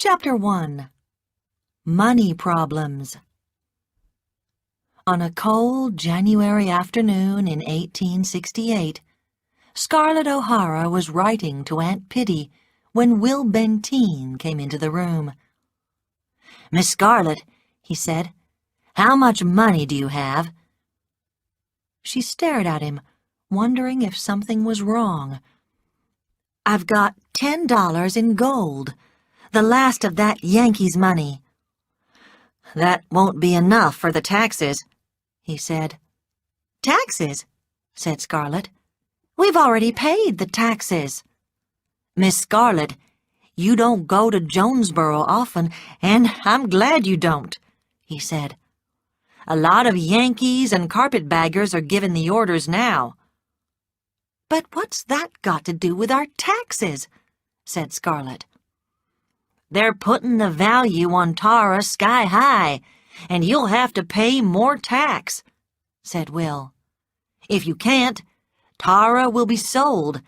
Chapter 1. Money Problems. On a cold January afternoon in 1868, Scarlett O'Hara was writing to Aunt Pitty when Will Benteen came into the room. "Miss Scarlett," he said, "how much money do you have?" She stared at him, wondering if something was wrong. "I've got $10 in gold, the last of that Yankee's money." "That won't be enough for the taxes," he said. "Taxes?" said Scarlett. "We've already paid the taxes." "Miss Scarlett, you don't go to Jonesboro often, and I'm glad you don't," he said. "A lot of Yankees and carpetbaggers are giving the orders now." "But what's that got to do with our taxes?" said Scarlett. "They're putting the value on Tara sky high, and you'll have to pay more tax," said Will. "If you can't, Tara will be sold,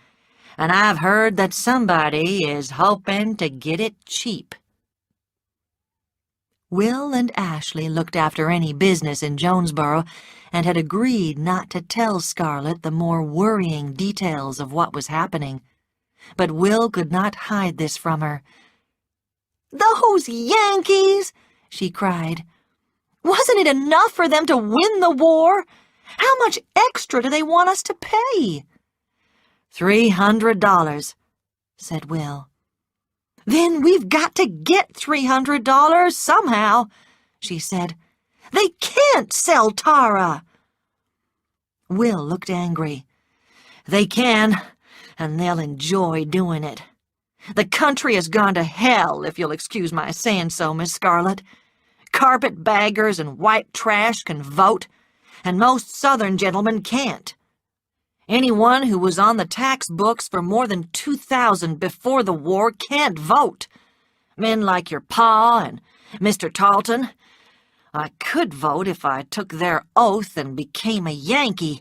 and I've heard that somebody is hoping to get it cheap." Will and Ashley looked after any business in Jonesboro and had agreed not to tell Scarlett the more worrying details of what was happening. But Will could not hide this from her. "Those Yankees!" she cried. "Wasn't it enough for them to win the war? How much extra do they want us to pay?" $300, said Will. "Then we've got to get $300 somehow," she said. "They can't sell Tara." Will looked angry. "They can, and they'll enjoy doing it. The country has gone to hell, if you'll excuse my saying so, Miss Scarlett. Carpetbaggers and white trash can vote, and most Southern gentlemen can't. Anyone who was on the tax books for more than 2,000 before the war can't vote. Men like your pa and Mr. Talton. I could vote if I took their oath and became a Yankee,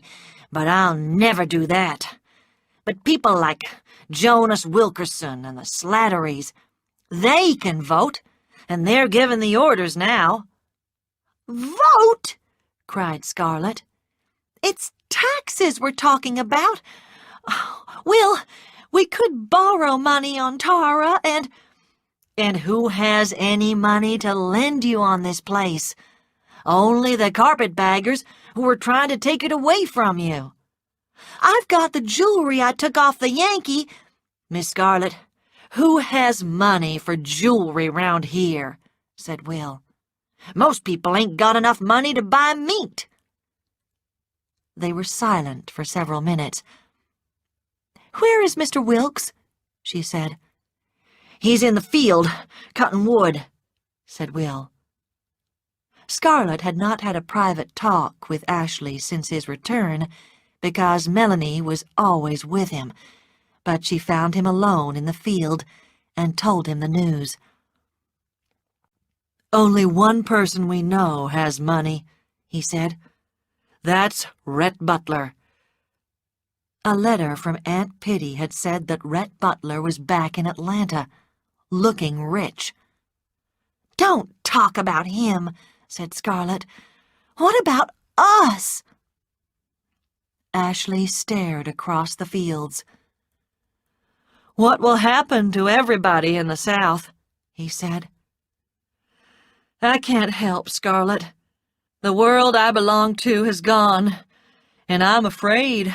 but I'll never do that. But people like Jonas Wilkerson and the Slatterys, they can vote, and they're giving the orders now." "Vote?" cried Scarlett. "It's taxes we're talking about. Will, we could borrow money on Tara and—" "And who has any money to lend you on this place? Only the carpetbaggers who are trying to take it away from you." "I've got the jewelry I took off the Yankee—" "Miss Scarlett, who has money for jewelry round here?" said Will. "Most people ain't got enough money to buy meat." They were silent for several minutes. "Where is Mr. Wilkes?" she said. "He's in the field, cutting wood," said Will. Scarlett had not had a private talk with Ashley since his return, because Melanie was always with him, but she found him alone in the field and told him the news. "Only one person we know has money," he said. "That's Rhett Butler." A letter from Aunt Pitty had said that Rhett Butler was back in Atlanta, looking rich. "Don't talk about him," said Scarlett. "What about us?" Ashley stared across the fields. "What will happen to everybody in the South?" he said. "I can't help, Scarlett. The world I belong to has gone, and I'm afraid.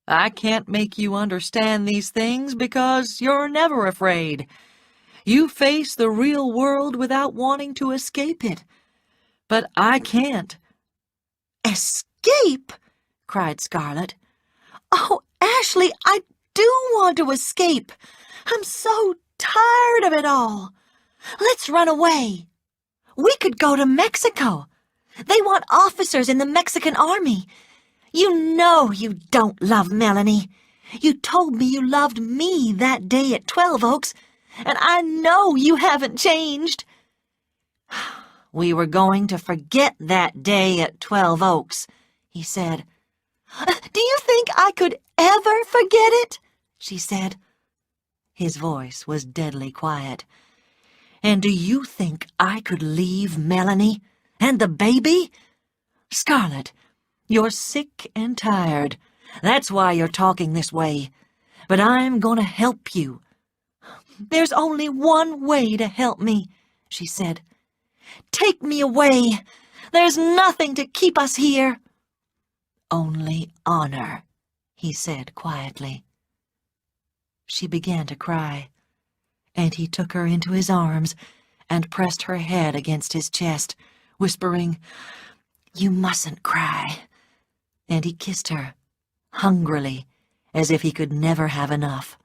I can't make you understand these things because you're never afraid. You face the real world without wanting to escape it. But I can't." "Escape?" cried Scarlett. "Oh, Ashley, I do want to escape. I'm so tired of it all. Let's run away. We could go to Mexico. They want officers in the Mexican army. You know you don't love Melanie. You told me you loved me that day at 12 Oaks, and I know you haven't changed." "We were going to forget that day at 12 Oaks," he said. "Do you think I could ever forget it?" she said. His voice was deadly quiet. And do you think I could leave Melanie and the baby? Scarlett, you're sick and tired. That's why you're talking this way. But I'm going to help you. There's only one way to help me, she said. Take me away. There's nothing to keep us here. Only honor, he said quietly. She began to cry, and he took her into his arms and pressed her head against his chest, whispering, "You mustn't cry." And he kissed her, hungrily, as if he could never have enough.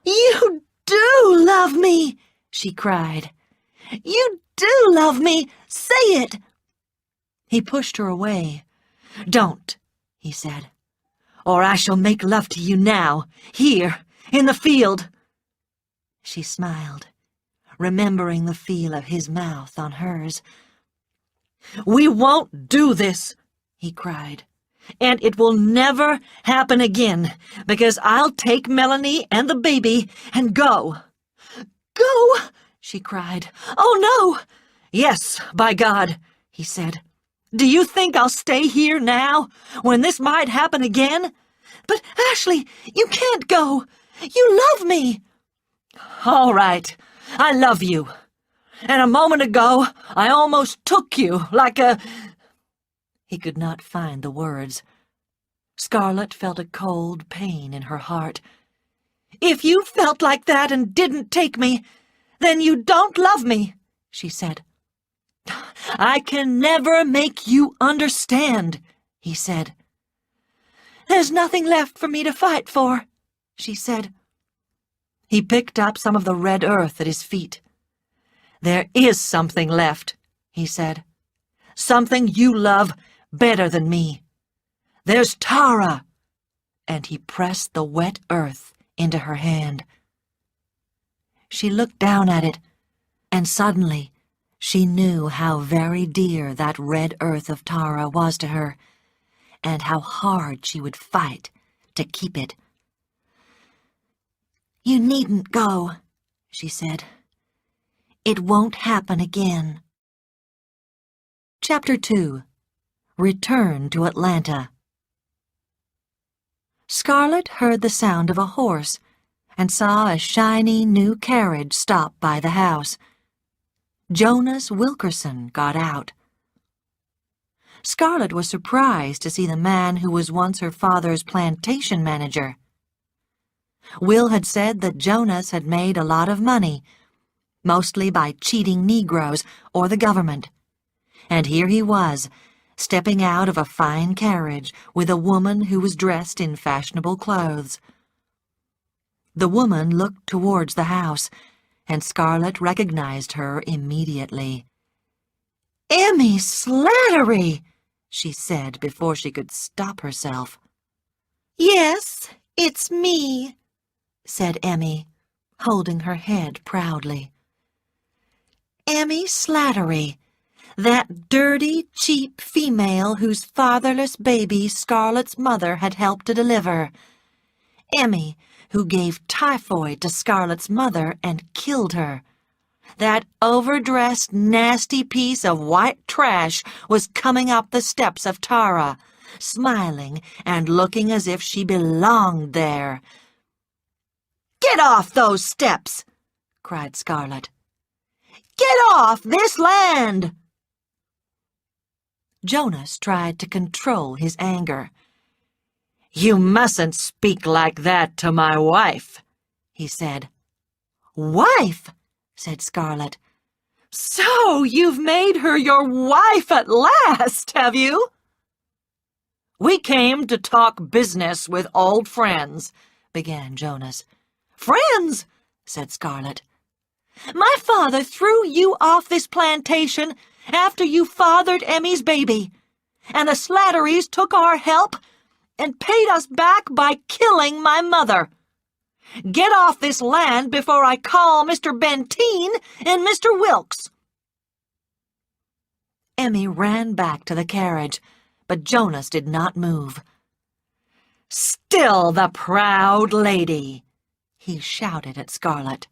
"You do love me," she cried. "You do love me. Say it." He pushed her away. "Don't," he said, "or I shall make love to you now, here, in the field." She smiled, remembering the feel of his mouth on hers. "We won't do this," he cried, "and it will never happen again, because I'll take Melanie and the baby and go." "Go!" she cried. "Oh, no!" "Yes, by God," he said. "Do you think I'll stay here now, when this might happen again?" "But, Ashley, you can't go. You love me." "All right, I love you. And a moment ago, I almost took you like a—" He could not find the words. Scarlett felt a cold pain in her heart. "If you felt like that and didn't take me, then you don't love me," she said. "I can never make you understand," he said. "There's nothing left for me to fight for," she said. He picked up some of the red earth at his feet. "There is something left," he said. "Something you love better than me. There's Tara." And he pressed the wet earth into her hand. She looked down at it, and suddenly she knew how very dear that red earth of Tara was to her, and how hard she would fight to keep it. "You needn't go," she said. "It won't happen again." Chapter 2. Return to Atlanta. Scarlett heard the sound of a horse and saw a shiny new carriage stop by the house. Jonas Wilkerson got out. Scarlett was surprised to see the man who was once her father's plantation manager. Will had said that Jonas had made a lot of money, mostly by cheating Negroes or the government. And here he was, stepping out of a fine carriage with a woman who was dressed in fashionable clothes. The woman looked towards the house, and Scarlett recognized her immediately. "Emmy Slattery!" she said before she could stop herself. "Yes, it's me," said Emmy, holding her head proudly. "Emmy Slattery, that dirty, cheap female whose fatherless baby Scarlett's mother had helped to deliver. Emmy, who gave typhoid to Scarlett's mother and killed her. That overdressed, nasty piece of white trash was coming up the steps of Tara, smiling and looking as if she belonged there. "Get off those steps!" cried Scarlett. "Get off this land!" Jonas tried to control his anger. "You mustn't speak like that to my wife," he said. "Wife?" said Scarlett. "So you've made her your wife at last, have you?" "We came to talk business with old friends," began Jonas. "Friends?" said Scarlett. "My father threw you off this plantation after you fathered Emmy's baby, and the Slatterys took our help and paid us back by killing my mother. Get off this land before I call Mr. Benteen and Mr. Wilkes." Emmy ran back to the carriage, but Jonas did not move. "Still the proud lady," he shouted at Scarlett.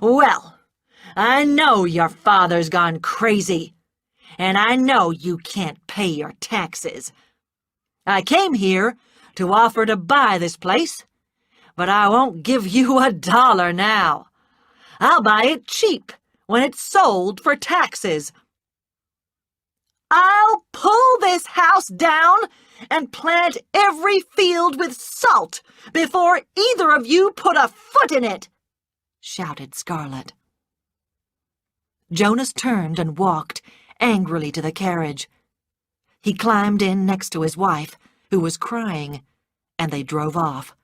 "Well, I know your father's gone crazy, and I know you can't pay your taxes. I came here to offer to buy this place, but I won't give you $1 now. I'll buy it cheap when it's sold for taxes. I'll pull this house down and plant every field with salt before either of you put a foot in it," shouted Scarlet. Jonas turned and walked angrily to the carriage. He climbed in next to his wife, who was crying, and they drove off.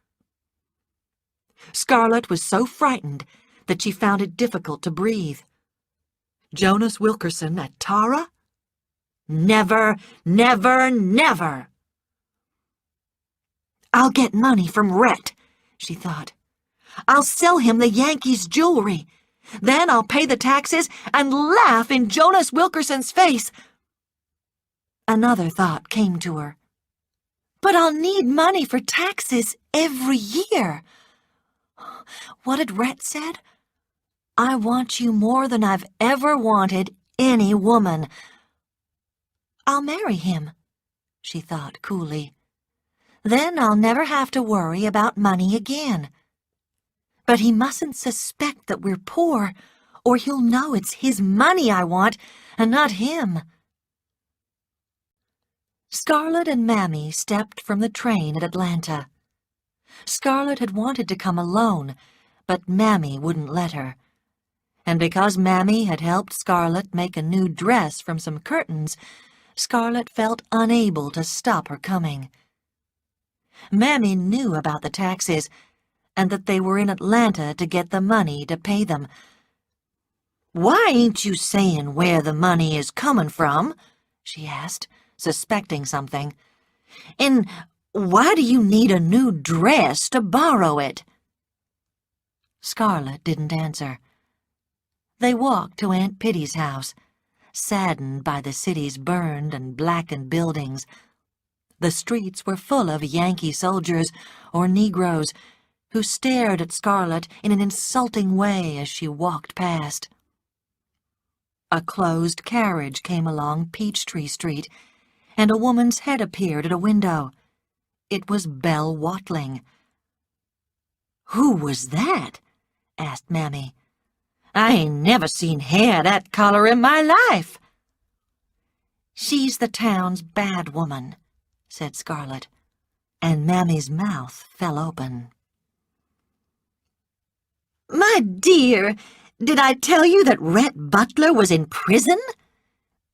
Scarlet was so frightened that she found it difficult to breathe. Jonas Wilkerson at Tara? Never, never, never! "I'll get money from Rhett," she thought. "I'll sell him the Yankees' jewelry. Then I'll pay the taxes and laugh in Jonas Wilkerson's face." Another thought came to her. "But I'll need money for taxes every year. What had Rhett said? I want you more than I've ever wanted any woman. I'll marry him," she thought coolly. "Then I'll never have to worry about money again. But he mustn't suspect that we're poor, or he'll know it's his money I want and not him." Scarlet and Mammy stepped from the train at Atlanta. Scarlet had wanted to come alone, but Mammy wouldn't let her. And because Mammy had helped Scarlet make a new dress from some curtains, Scarlet felt unable to stop her coming. Mammy knew about the taxes, and that they were in Atlanta to get the money to pay them. "Why ain't you saying where the money is coming from?" she asked, suspecting something. "And why do you need a new dress to borrow it?" Scarlet didn't answer. They walked to Aunt Pitty's house, saddened by the city's burned and blackened buildings. The streets were full of Yankee soldiers or Negroes who stared at Scarlet in an insulting way as she walked past. A closed carriage came along Peachtree Street, and a woman's head appeared at a window. It was Belle Watling. "Who was that?" asked Mammy. "I ain't never seen hair that color in my life." "She's the town's bad woman," said Scarlet, and Mammy's mouth fell open. "My dear, did I tell you that Rhett Butler was in prison?"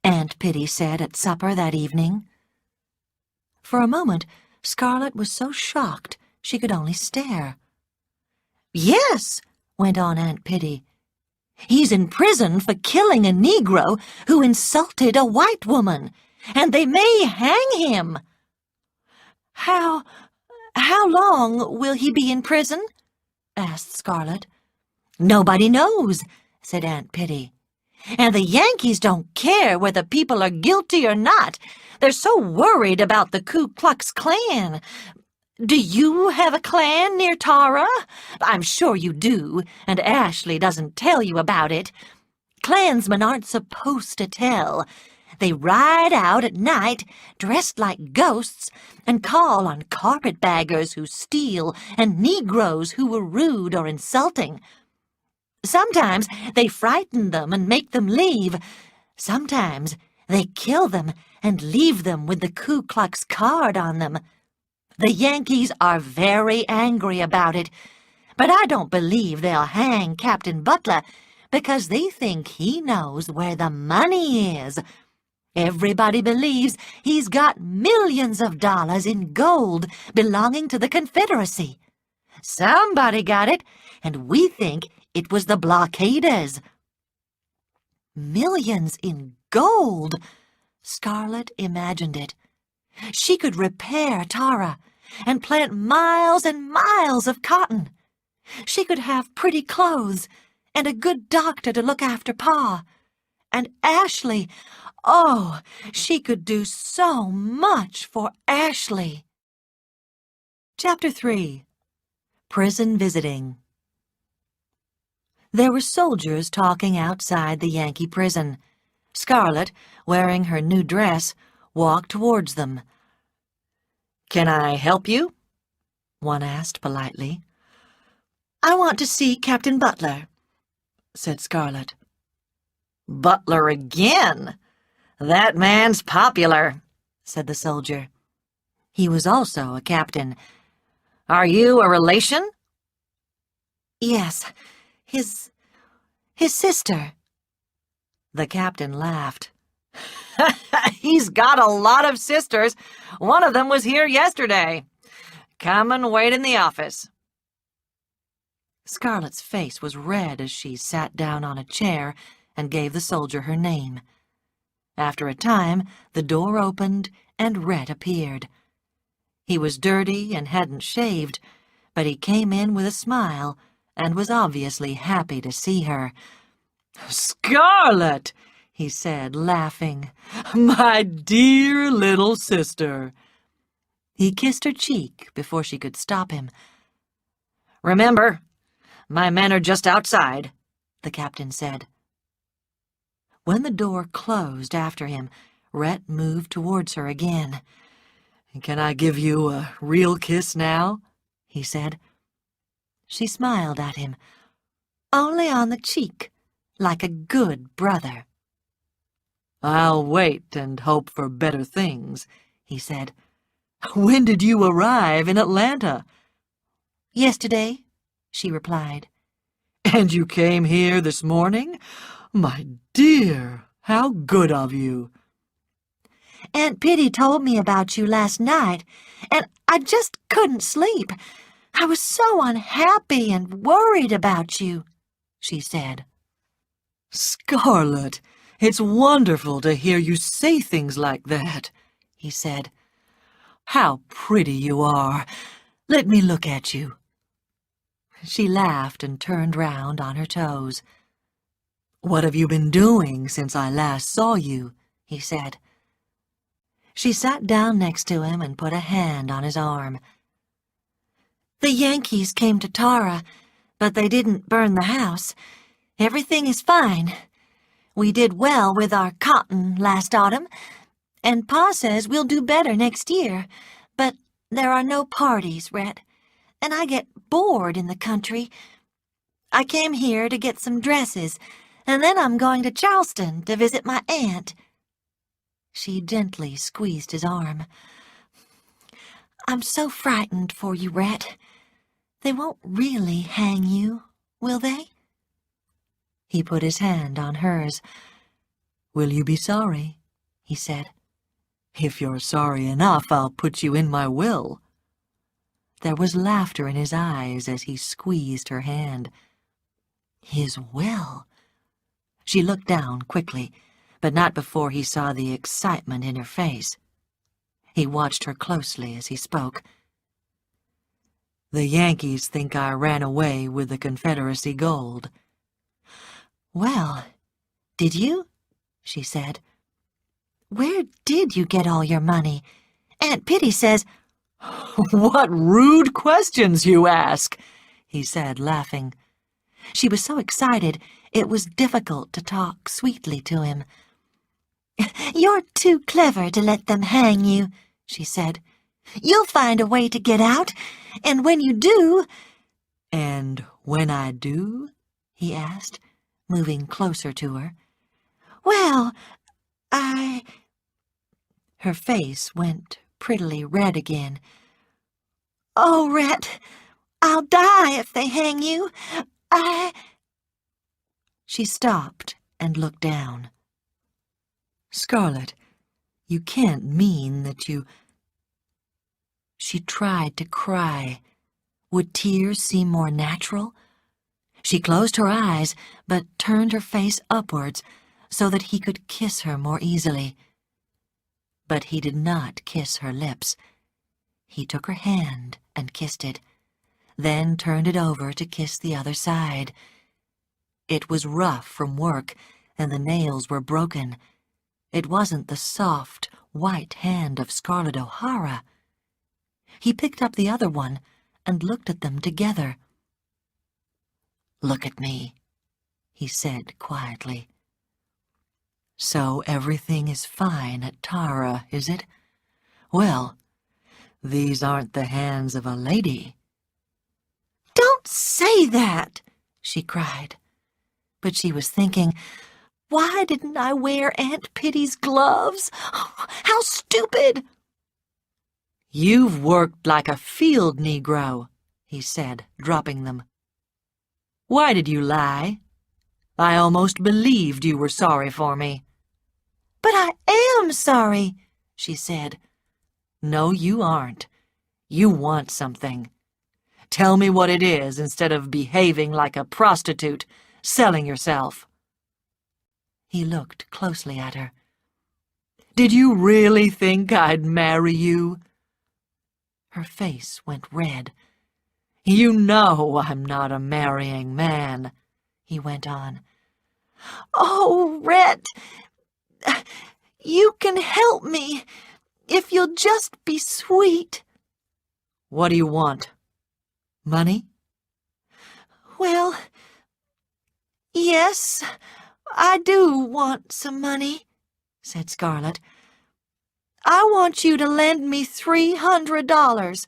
Aunt Pitty said at supper that evening. For a moment, Scarlet was so shocked she could only stare. "Yes," went on Aunt Pitty. "He's in prison for killing a Negro who insulted a white woman, and they may hang him." How long will he be in prison?" asked Scarlet. "Nobody knows," said Aunt Pitty. "And the Yankees don't care whether people are guilty or not. They're so worried about the Ku Klux Klan. Do you have a clan near Tara? I'm sure you do, and Ashley doesn't tell you about it. Klansmen aren't supposed to tell. They ride out at night, dressed like ghosts, and call on carpetbaggers who steal and Negroes who were rude or insulting. Sometimes they frighten them and make them leave. Sometimes they kill them and leave them with the Ku Klux card on them. The Yankees are very angry about it, but I don't believe they'll hang Captain Butler because they think he knows where the money is. Everybody believes he's got millions of dollars in gold belonging to the Confederacy. Somebody got it, and we think it was the blockaders." Millions in gold! Scarlet imagined it. She could repair Tara and plant miles and miles of cotton. She could have pretty clothes and a good doctor to look after Pa. And Ashley, oh, she could do so much for Ashley. Chapter 3. Prison Visiting. There were soldiers talking outside the Yankee prison. Scarlet, wearing her new dress, walked towards them. "Can I help you?" one asked politely. "I want to see Captain Butler," said Scarlet. "Butler again? That man's popular," said the soldier. He was also a captain. "Are you a relation?" "Yes, his sister." The captain laughed. "He's got a lot of sisters. One of them was here yesterday. Come and wait in the office." Scarlet's face was red as she sat down on a chair and gave the soldier her name. After a time, the door opened and Rhett appeared. He was dirty and hadn't shaved, but he came in with a smile and was obviously happy to see her. "Scarlet!" he said, laughing. "My dear little sister." He kissed her cheek before she could stop him. "Remember, my men are just outside," the captain said. When the door closed after him, Rhett moved towards her again. "Can I give you a real kiss now?" he said. She smiled at him. "Only on the cheek, like a good brother." "I'll wait and hope for better things," he said. "When did you arrive in Atlanta?" "Yesterday," she replied. "And you came here this morning? My dear, how good of you." "Aunt Pitty told me about you last night, and I just couldn't sleep. I was so unhappy and worried about you," she said. "Scarlet, it's wonderful to hear you say things like that," he said. "How pretty you are. Let me look at you." She laughed and turned round on her toes. "What have you been doing since I last saw you?" he said. She sat down next to him and put a hand on his arm. "The Yankees came to Tara, but they didn't burn the house. Everything is fine. We did well with our cotton last autumn, and Pa says we'll do better next year. But there are no parties, Rhett, and I get bored in the country. I came here to get some dresses, and then I'm going to Charleston to visit my aunt." She gently squeezed his arm. "I'm so frightened for you, Rhett. They won't really hang you, will they?" He put his hand on hers. "Will you be sorry?" he said. "If you're sorry enough, I'll put you in my will." There was laughter in his eyes as he squeezed her hand. His will? She looked down quickly, but not before he saw the excitement in her face. He watched her closely as he spoke. "The Yankees think I ran away with the Confederacy gold." "Well, did you?" she said. "Where did you get all your money? Aunt Pitty says—" "What rude questions you ask," he said, laughing. She was so excited it was difficult to talk sweetly to him. "You're too clever to let them hang you," she said. "You'll find a way to get out, and when you do—" "And when I do?" he asked, moving closer to her. "Well, I—" Her face went prettily red again. "Oh, Rhett, I'll die if they hang you. She stopped and looked down. "Scarlet, you can't mean that you—" She tried to cry. Would tears seem more natural? She closed her eyes, but turned her face upwards so that he could kiss her more easily. But he did not kiss her lips. He took her hand and kissed it, then turned it over to kiss the other side. It was rough from work, and the nails were broken. It wasn't the soft, white hand of Scarlett O'Hara. He picked up the other one and looked at them together. "Look at me," he said quietly. "So everything is fine at Tara, is it? Well, these aren't the hands of a lady." "Don't say that!" she cried. But she was thinking, why didn't I wear Aunt Pitty's gloves? How stupid! "You've worked like a field Negro," he said, dropping them. "Why did you lie? I almost believed you were sorry for me." "But I am sorry," she said. "No, you aren't. You want something. Tell me what it is instead of behaving like a prostitute, selling yourself." He looked closely at her. "Did you really think I'd marry you?" Her face went red. "You know I'm not a marrying man," he went on. "Oh, Rhett, you can help me if you'll just be sweet." "What do you want? Money?" "Well, yes, I do want some money," said Scarlet. "I want you to lend me $300.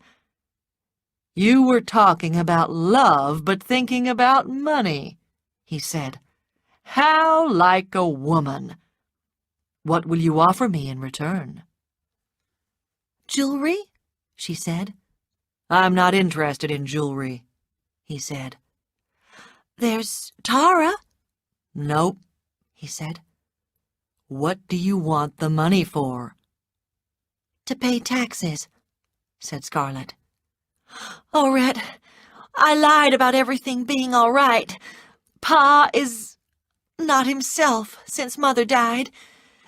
"You were talking about love, but thinking about money," he said. "How like a woman! What will you offer me in return?" "Jewelry," she said. "I'm not interested in jewelry," he said. "There's Tara." "Nope," he said. "What do you want the money for?" "To pay taxes," said Scarlet. "Oh, Rhett, I lied about everything being all right. Pa is not himself since Mother died,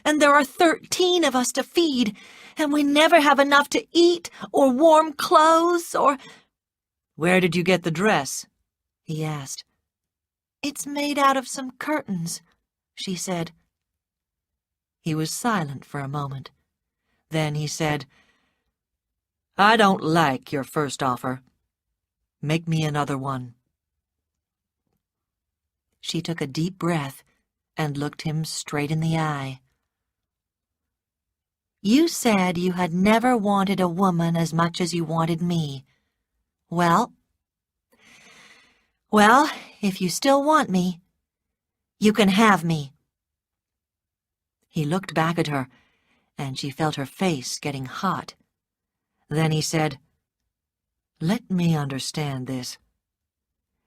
and there are 13 of us to feed, and we never have enough to eat or warm clothes or—" "Where did you get the dress?" he asked. "It's made out of some curtains," she said. He was silent for a moment. Then he said, "I don't like your first offer. Make me another one." She took a deep breath and looked him straight in the eye. "You said you had never wanted a woman as much as you wanted me. Well, if you still want me, you can have me." He looked back at her, and she felt her face getting hot. Then he said, "Let me understand this.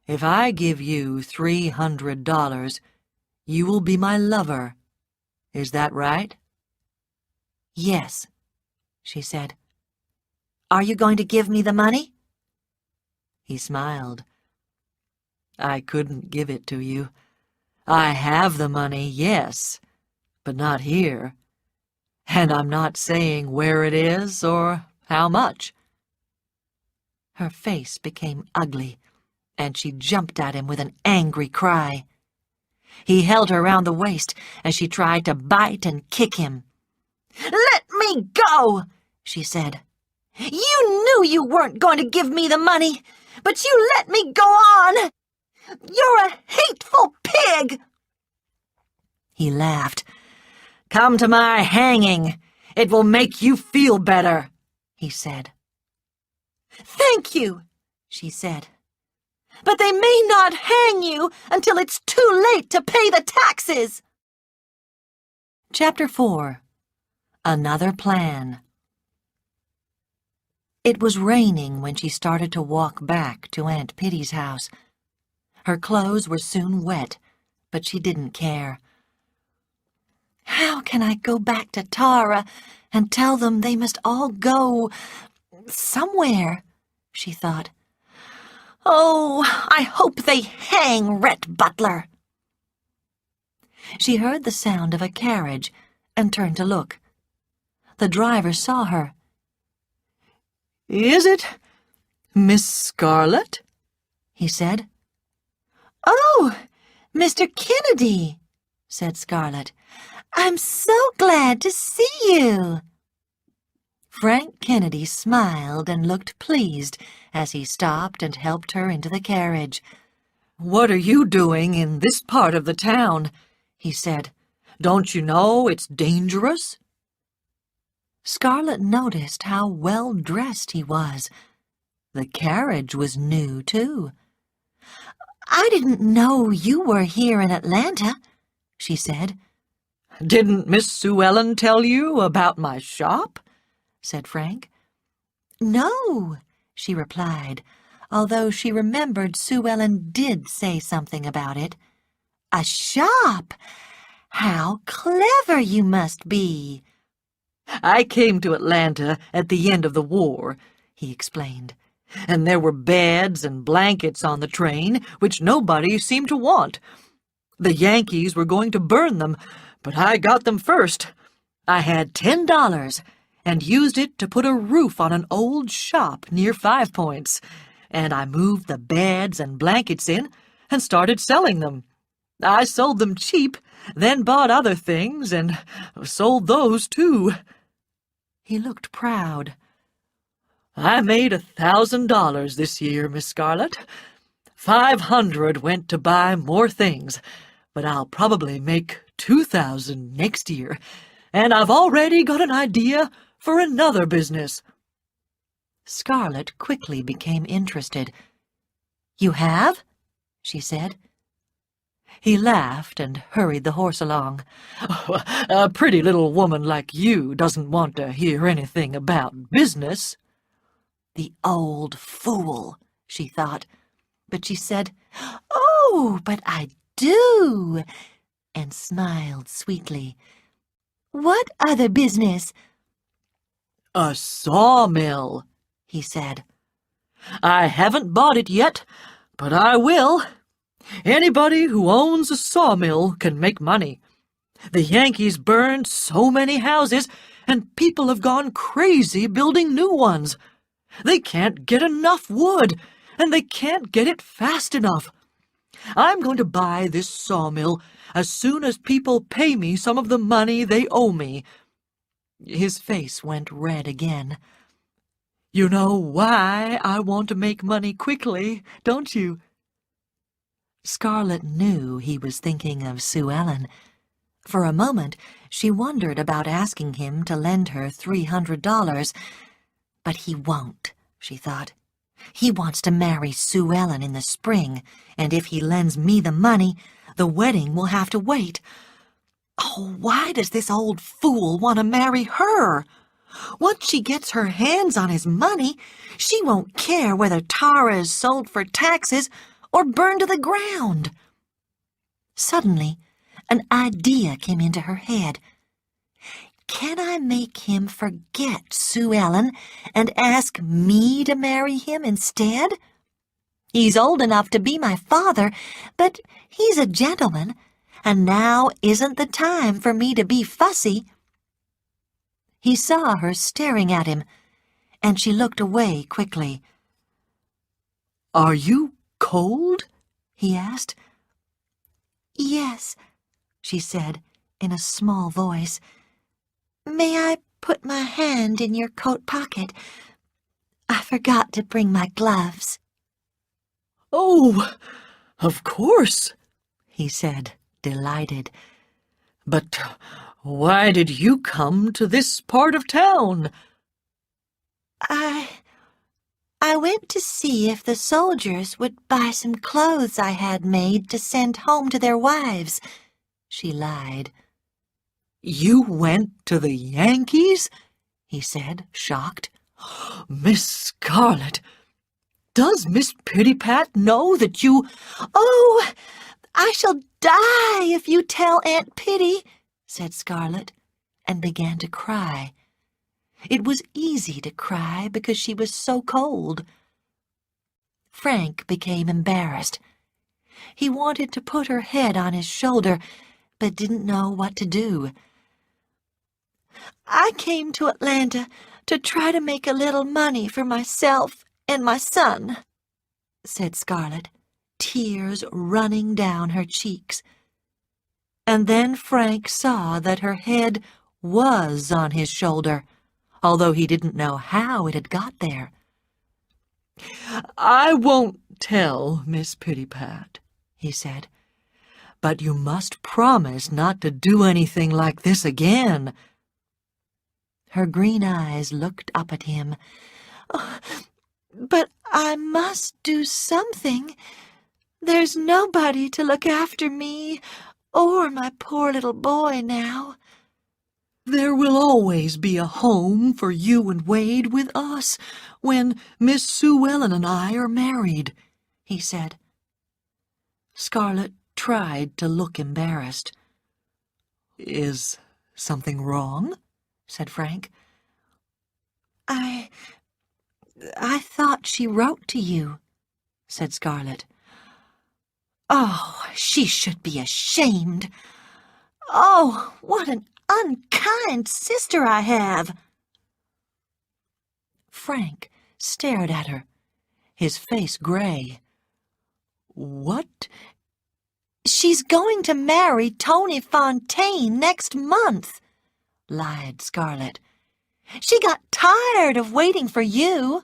If I give you $300, you will be my lover. Is that right?" "Yes," she said. "Are you going to give me the money?" He smiled. "I couldn't give it to you. I have the money, yes, but not here. And I'm not saying where it is or how much." Her face became ugly, and she jumped at him with an angry cry. He held her round the waist as she tried to bite and kick him. "Let me go," she said. "You knew you weren't going to give me the money, but you let me go on. You're a hateful pig." He laughed. "Come to my hanging. It will make you feel better," he said. "Thank you," she said. "But they may not hang you until it's too late to pay the taxes." Chapter 4. Another Plan. It was raining when she started to walk back to Aunt Pitty's house. Her clothes were soon wet, but she didn't care. "How can I go back to Tara and tell them they must all go somewhere?" she thought. "Oh, I hope they hang Rhett Butler." She heard the sound of a carriage and turned to look. The driver saw her. "Is it Miss Scarlet?" he said. "Oh, Mr. Kennedy," said Scarlet. "I'm so glad to see you." Frank Kennedy smiled and looked pleased as he stopped and helped her into the carriage. "What are you doing in this part of the town?" he said. "Don't you know it's dangerous?" Scarlet noticed how well-dressed he was. The carriage was new, too. "I didn't know you were here in Atlanta," she said. "Didn't Miss Sue Ellen tell you about my shop?" said Frank. "No," she replied, although she remembered Sue Ellen did say something about it. "A shop? How clever you must be!" "I came to Atlanta at the end of the war," he explained, "and there were beds and blankets on the train, which nobody seemed to want. The Yankees were going to burn them, but I got them first. I had $10 and used it to put a roof on an old shop near 5 Points, and I moved the beds and blankets in and started selling them. I sold them cheap, then bought other things and sold those too." He looked proud. "I made $1,000 this year, Miss Scarlet. 500 went to buy more things, but I'll probably make 2,000 next year, and I've already got an idea for another business." Scarlet quickly became interested. "You have?" she said. He laughed and hurried the horse along. "Oh, a pretty little woman like you doesn't want to hear anything about business." "The old fool," she thought, but she said, "Oh, but I do," and smiled sweetly. "What other business?" "A sawmill," he said. "I haven't bought it yet, but I will. Anybody who owns a sawmill can make money. The Yankees burned so many houses, and people have gone crazy building new ones. They can't get enough wood, and they can't get it fast enough. I'm going to buy this sawmill as soon as people pay me some of the money they owe me." His face went red again. "You know why I want to make money quickly, don't you?" Scarlet knew he was thinking of Sue Ellen. For a moment, she wondered about asking him to lend her $300. But he won't, she thought. He wants to marry Sue Ellen in the spring, and if he lends me the money, the wedding will have to wait. Oh, why does this old fool want to marry her? Once she gets her hands on his money, she won't care whether Tara is sold for taxes or burned to the ground. Suddenly, an idea came into her head. Can I make him forget Sue Ellen and ask me to marry him instead? He's old enough to be my father, but he's a gentleman, and now isn't the time for me to be fussy. He saw her staring at him, and she looked away quickly. "Are you cold?" he asked. "Yes," she said in a small voice. "May I put my hand in your coat pocket? I forgot to bring my gloves." "Oh, of course," he said, delighted. "But why did you come to this part of town?" I went to see if the soldiers would buy some clothes I had made to send home to their wives," she lied. "You went to the Yankees?" he said, shocked. "Miss Scarlet, does Miss Pittypat know that you—" "Oh, I shall die if you tell Aunt Pitty," said Scarlet, and began to cry. It was easy to cry because she was so cold. Frank became embarrassed. He wanted to put her head on his shoulder, but didn't know what to do. "I came to Atlanta to try to make a little money for myself and my son," said Scarlet, tears running down her cheeks. And then Frank saw that her head was on his shoulder, although he didn't know how it had got there. "I won't tell Miss Pittypat," he said. "But you must promise not to do anything like this again." Her green eyes looked up at him. "Oh, but I must do something. There's nobody to look after me or my poor little boy now." "There will always be a home for you and Wade with us when Miss Sue Ellen and I are married," he said. Scarlett tried to look embarrassed. "Is something wrong?" said Frank. I thought she wrote to you," said Scarlett. "Oh, she should be ashamed. Oh, what an unkind sister I have." Frank stared at her, his face gray. "What?" "She's going to marry Tony Fontaine next month," lied Scarlett. "She got tired of waiting for you."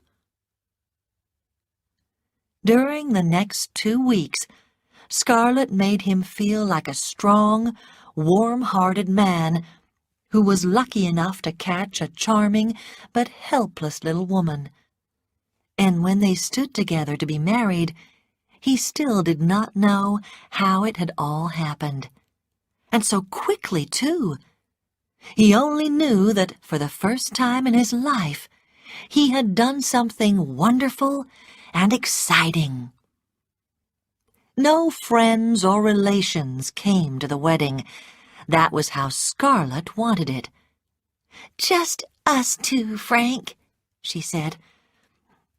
During the next 2 weeks, Scarlett made him feel like a strong, warm-hearted man who was lucky enough to catch a charming but helpless little woman. And when they stood together to be married, he still did not know how it had all happened. And so quickly, too. He only knew that for the first time in his life, he had done something wonderful and exciting. No friends or relations came to the wedding. That was how Scarlett wanted it. "Just us two, Frank," she said.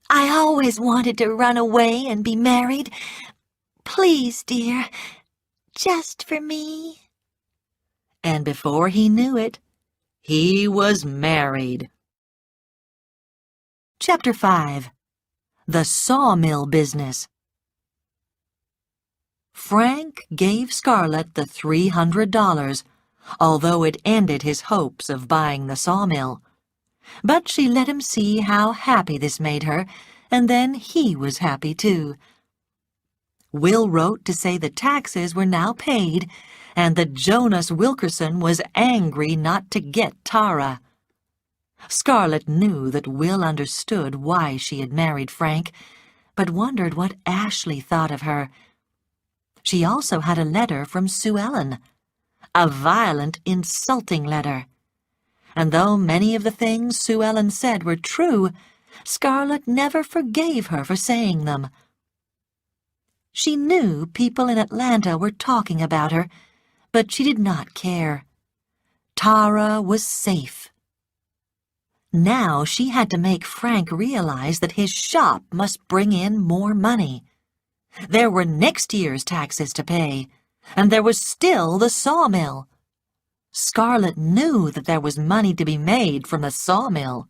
"I always wanted to run away and be married. Please, dear, just for me." And before he knew it, he was married. Chapter 5. The Sawmill Business. Frank gave Scarlett the $300, although it ended his hopes of buying the sawmill. But she let him see how happy this made her, and then he was happy too. Will wrote to say the taxes were now paid, and that Jonas Wilkerson was angry not to get Tara. Scarlett knew that Will understood why she had married Frank, but wondered what Ashley thought of her. She also had a letter from Sue Ellen, a violent, insulting letter. And though many of the things Sue Ellen said were true, Scarlett never forgave her for saying them. She knew people in Atlanta were talking about her, but she did not care. Tara was safe. Now she had to make Frank realize that his shop must bring in more money. There were next year's taxes to pay, and there was still the sawmill. Scarlett knew that there was money to be made from the sawmill.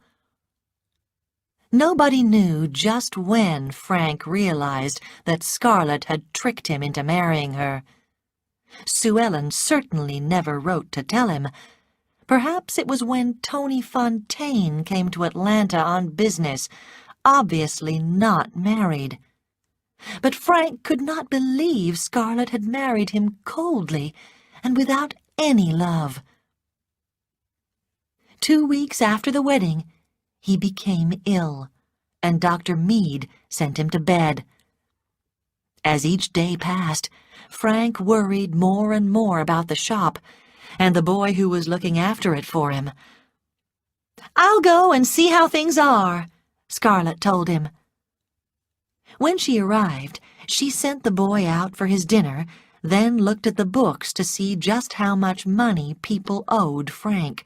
Nobody knew just when Frank realized that Scarlett had tricked him into marrying her. Sue Ellen certainly never wrote to tell him. Perhaps it was when Tony Fontaine came to Atlanta on business, obviously not married. But Frank could not believe Scarlett had married him coldly and without any love. 2 weeks after the wedding, he became ill, and Dr. Meade sent him to bed. As each day passed, Frank worried more and more about the shop and the boy who was looking after it for him. "I'll go and see how things are," Scarlett told him. When she arrived, she sent the boy out for his dinner, then looked at the books to see just how much money people owed Frank.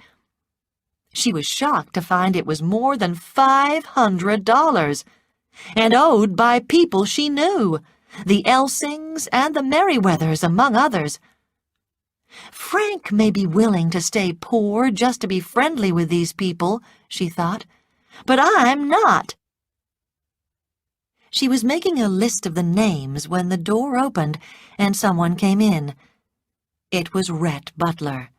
She was shocked to find it was more than $500, and owed by people she knew, the Elsings and the Merriweathers, among others. Frank may be willing to stay poor just to be friendly with these people, she thought, but I'm not. She was making a list of the names when the door opened and someone came in. It was Rhett Butler.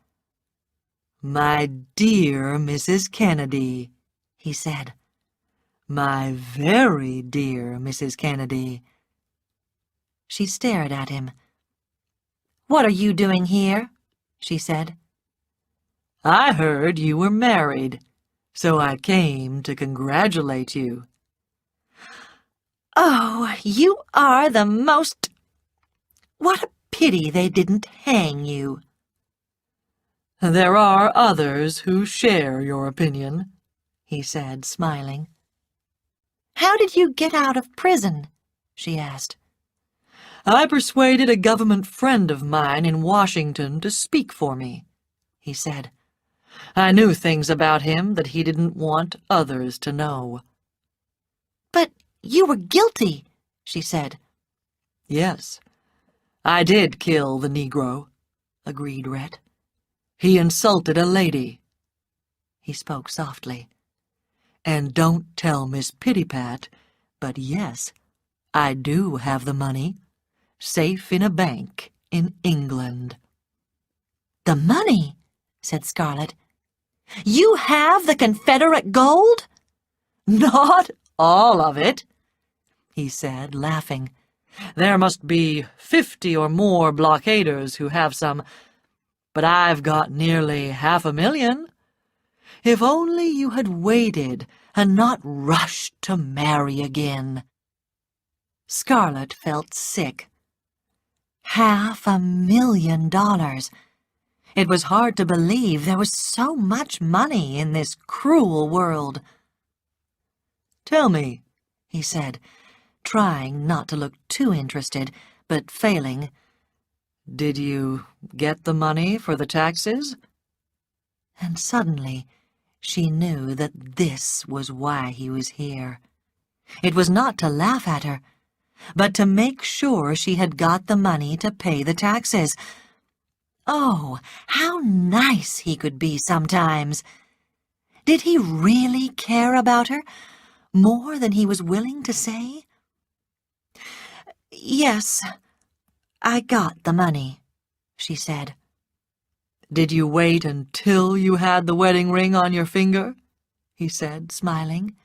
"My dear Mrs. Kennedy," he said. "My very dear Mrs. Kennedy." She stared at him. "What are you doing here?" she said. "I heard you were married, so I came to congratulate you." "Oh, you are the most... What a pity they didn't hang you." "There are others who share your opinion," he said, smiling. "How did you get out of prison?" she asked. "I persuaded a government friend of mine in Washington to speak for me," he said. "I knew things about him that he didn't want others to know." "But you were guilty," she said. "Yes, I did kill the Negro," agreed Rhett. "He insulted a lady." He spoke softly. "And don't tell Miss Pittypat, but yes, I do have the money, safe in a bank in England." "The money," said Scarlet. "You have the Confederate gold?" "Not all of it," he said, laughing. "There must be 50 or more blockaders who have some, but I've got nearly 500,000. If only you had waited and not rushed to marry again." Scarlet felt sick. $500,000. It was hard to believe there was so much money in this cruel world. "Tell me," he said, trying not to look too interested, but failing. "Did you get the money for the taxes?" And suddenly she knew that this was why he was here. It was not to laugh at her, but to make sure she had got the money to pay the taxes. Oh, how nice he could be sometimes! Did he really care about her, more than he was willing to say? "Yes, I got the money," she said. "Did you wait until you had the wedding ring on your finger?" he said, smiling.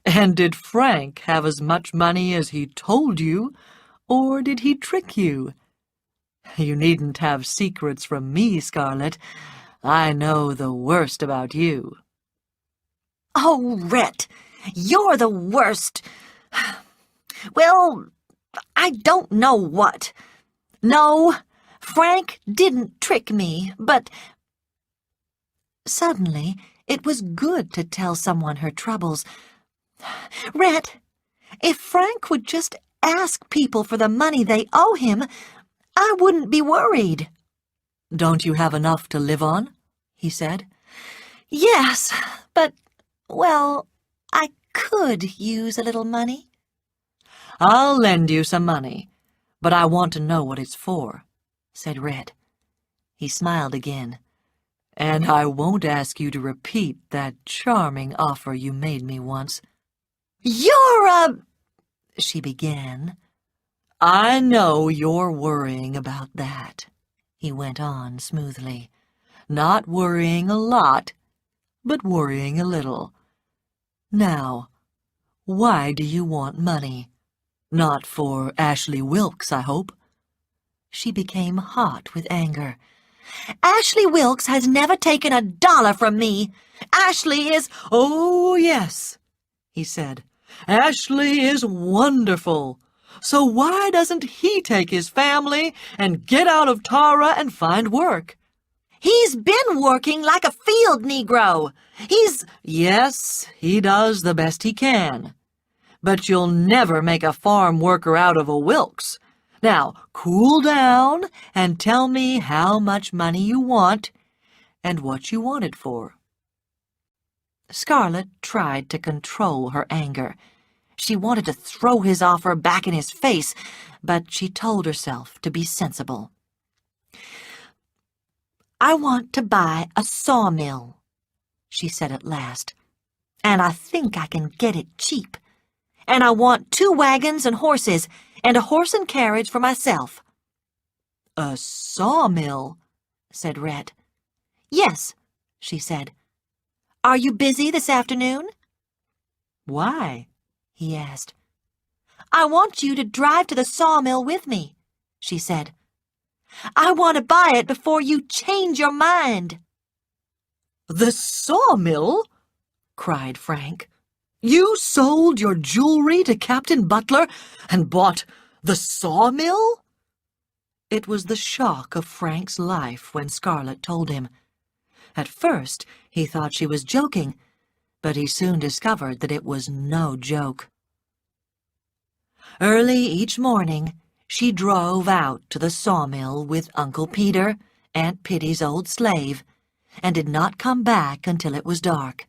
"And did Frank have as much money as he told you, or did he trick you? You needn't have secrets from me, Scarlet. I know the worst about you." "Oh, Rhett, you're the worst. Well, I don't know what. No, Frank didn't trick me, but..." Suddenly, it was good to tell someone her troubles. "Rhett, if Frank would just ask people for the money they owe him, I wouldn't be worried." "Don't you have enough to live on?" he said. "Yes, but, well, I could use a little money." "I'll lend you some money, but I want to know what it's for," said Red. He smiled again. "And I won't ask you to repeat that charming offer you made me once." "You're a..." she began. "I know you're worrying about that," he went on smoothly. "Not worrying a lot, but worrying a little. Now, why do you want money? Not for Ashley Wilkes, I hope." She became hot with anger. "Ashley Wilkes has never taken $1 from me. Ashley is..." "Oh, yes," he said. "Ashley is wonderful. So why doesn't he take his family and get out of Tara and find work?" "He's been working like a field Negro. He's..." "Yes, he does the best he can. But you'll never make a farm worker out of a Wilkes. Now, cool down and tell me how much money you want and what you want it for." Scarlet tried to control her anger. She wanted to throw his offer back in his face, but she told herself to be sensible. "I want to buy a sawmill," she said at last, "and I think I can get it cheap. And I want 2 wagons and horses, and a horse and carriage for myself." "A sawmill?" said Red. "Yes," she said. "Are you busy this afternoon?" "Why?" he asked. "I want you to drive to the sawmill with me," she said. I want to buy it before you change your mind." "The sawmill?" cried Frank. "You sold your jewelry to Captain Butler and bought the sawmill?" It was the shock of Frank's life when Scarlett told him. At first, he thought she was joking, but he soon discovered that it was no joke. Early each morning, she drove out to the sawmill with Uncle Peter, Aunt Pitty's old slave, and did not come back until it was dark.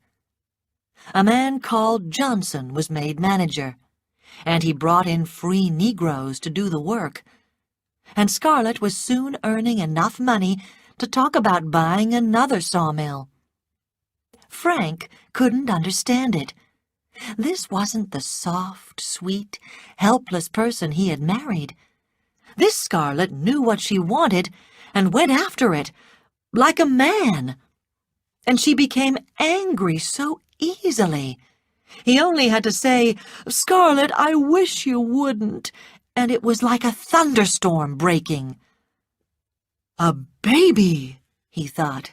A man called Johnson was made manager, and he brought in free Negroes to do the work, and Scarlett was soon earning enough money to talk about buying another sawmill. Frank couldn't understand it. This wasn't the soft, sweet, helpless person he had married. This Scarlett knew what she wanted and went after it, like a man. And she became angry so easily. He only had to say, "Scarlett, I wish you wouldn't," and it was like a thunderstorm breaking. "A baby," he thought.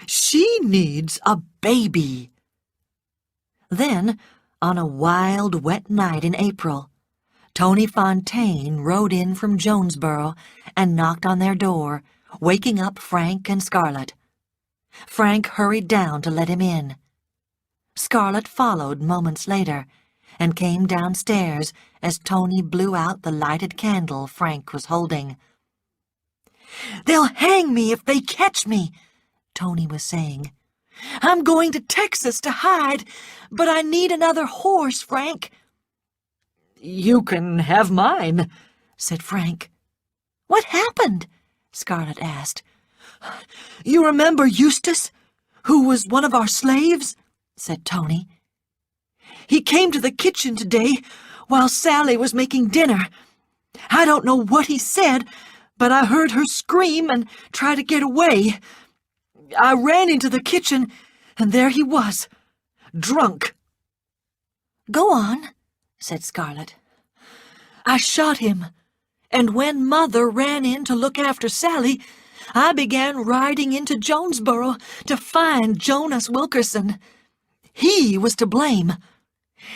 "She needs a baby." Then, on a wild, wet night in April, Tony Fontaine rode in from Jonesboro and knocked on their door, waking up Frank and Scarlett. Frank hurried down to let him in. Scarlett followed moments later and came downstairs as Tony blew out the lighted candle Frank was holding. "They'll hang me if they catch me," Tony was saying. "I'm going to Texas to hide, but I need another horse, Frank." "You can have mine," said Frank. "What happened?" Scarlett asked. "You remember Eustace, who was one of our slaves?" said Tony. "He came to the kitchen today while Sally was making dinner. I don't know what he said, but I heard her scream and try to get away. I ran into the kitchen, and there he was, drunk." "Go on," said Scarlett. "I shot him, and when Mother ran in to look after Sally, I began riding into Jonesboro to find Jonas Wilkerson. He was to blame.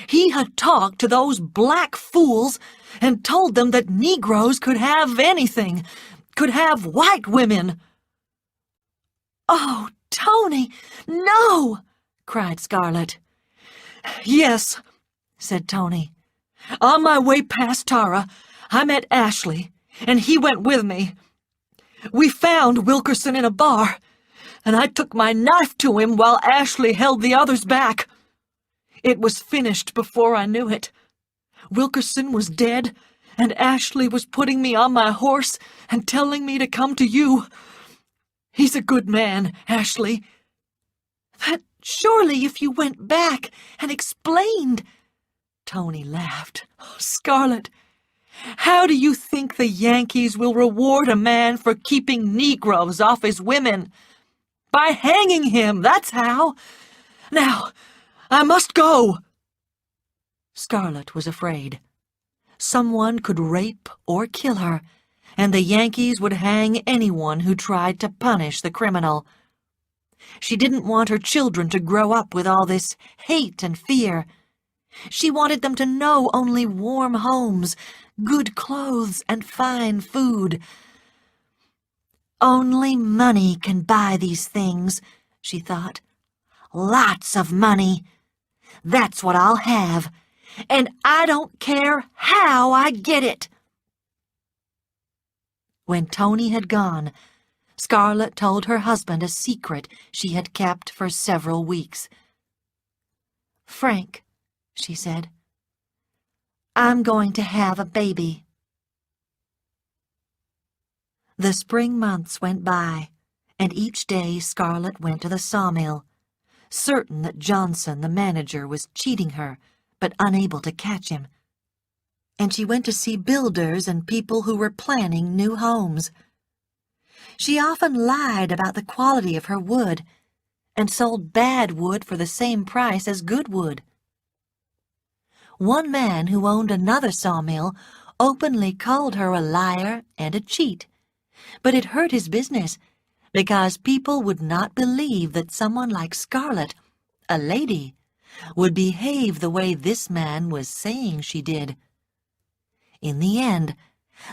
He had talked to those black fools and told them that Negroes could have anything, could have white women." "Oh, Tony, no!" cried Scarlett. "Yes," said Tony. "On my way past Tara, I met Ashley, and he went with me. We found Wilkerson in a bar, and I took my knife to him while Ashley held the others back. It was finished before I knew it. Wilkerson was dead, and Ashley was putting me on my horse and telling me to come to you. He's a good man, Ashley." "But surely if you went back and explained—" Tony laughed. "Scarlett, how do you think the Yankees will reward a man for keeping Negroes off his women? By hanging him, that's how. Now, I must go." Scarlett was afraid. Someone could rape or kill her, and the Yankees would hang anyone who tried to punish the criminal. She didn't want her children to grow up with all this hate and fear. She wanted them to know only warm homes, good clothes, and fine food. "Only money can buy these things," she thought. "Lots of money. That's what I'll have, and I don't care how I get it." When Tony had gone, Scarlett told her husband a secret she had kept for several weeks. "Frank," she said, "I'm going to have a baby." The spring months went by, and each day Scarlett went to the sawmill, certain that Johnson, the manager, was cheating her, but unable to catch him. And she went to see builders and people who were planning new homes. She often lied about the quality of her wood, and sold bad wood for the same price as good wood. One man who owned another sawmill openly called her a liar and a cheat, But it hurt his business, because people would not believe that someone like Scarlet, a lady, would behave the way this man was saying she did. In the end,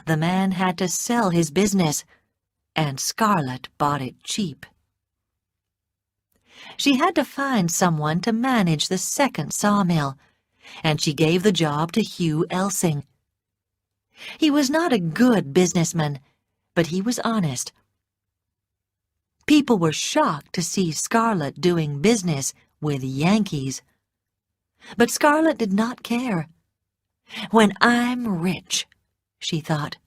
the man had to sell his business, and Scarlet bought it cheap. She had to find someone to manage the second sawmill, and she gave the job to Hugh Elsing. He was not a good businessman, but he was honest. People were shocked to see Scarlet doing business with Yankees. But Scarlet did not care. "When I'm rich," she thought,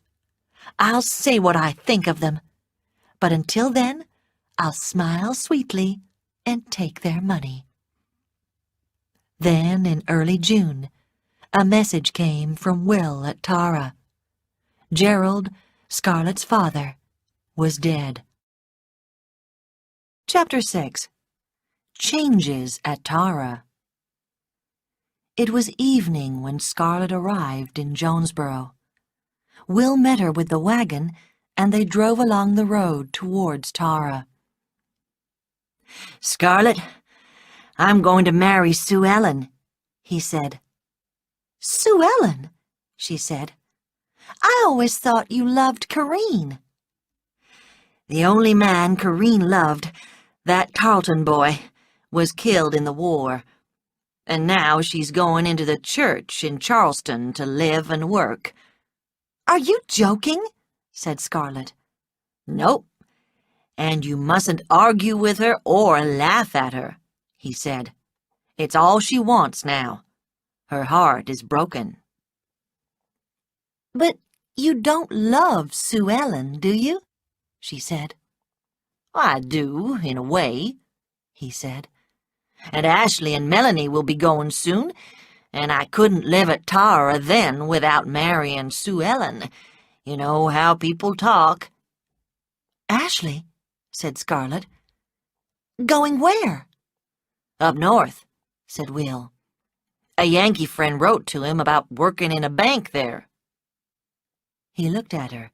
"I'll say what I think of them. But until then, I'll smile sweetly and take their money." Then, in early June, a message came from Will at Tara. Gerald, Scarlet's father, was dead. Chapter 6. Changes at Tara. It was evening when Scarlet arrived in Jonesboro. Will met her with the wagon, and they drove along the road towards Tara. "Scarlet, I'm going to marry Sue Ellen," he said. "Sue Ellen?" she said. "I always thought you loved Corinne." "The only man Corinne loved, that Tarleton boy, was killed in the war. And now she's going into the church in Charleston to live and work." "Are you joking?" said Scarlet. "Nope. And you mustn't argue with her or laugh at her," he said. "It's all she wants now. Her heart is broken." "But you don't love Sue Ellen, do you?" she said. "I do, in a way," he said. "And Ashley and Melanie will be going soon, and I couldn't live at Tara then without marrying Sue Ellen. You know how people talk." "Ashley?" said Scarlet. "Going where?" "Up north," said Will. "A Yankee friend wrote to him about working in a bank there." He looked at her,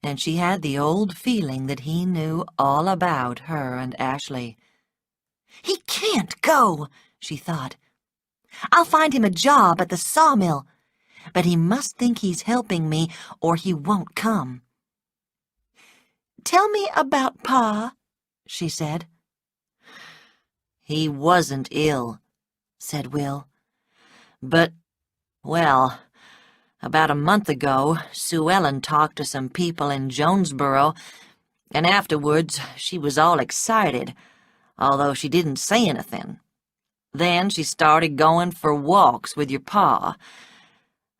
and she had the old feeling that he knew all about her and Ashley. "He can't go," she thought. "I'll find him a job at the sawmill, but he must think he's helping me or he won't come." "Tell me about Pa," she said. "He wasn't ill," said Will. "But, well, about a month ago, Sue Ellen talked to some people in Jonesboro, and afterwards she was all excited, although she didn't say anything. Then she started going for walks with your pa.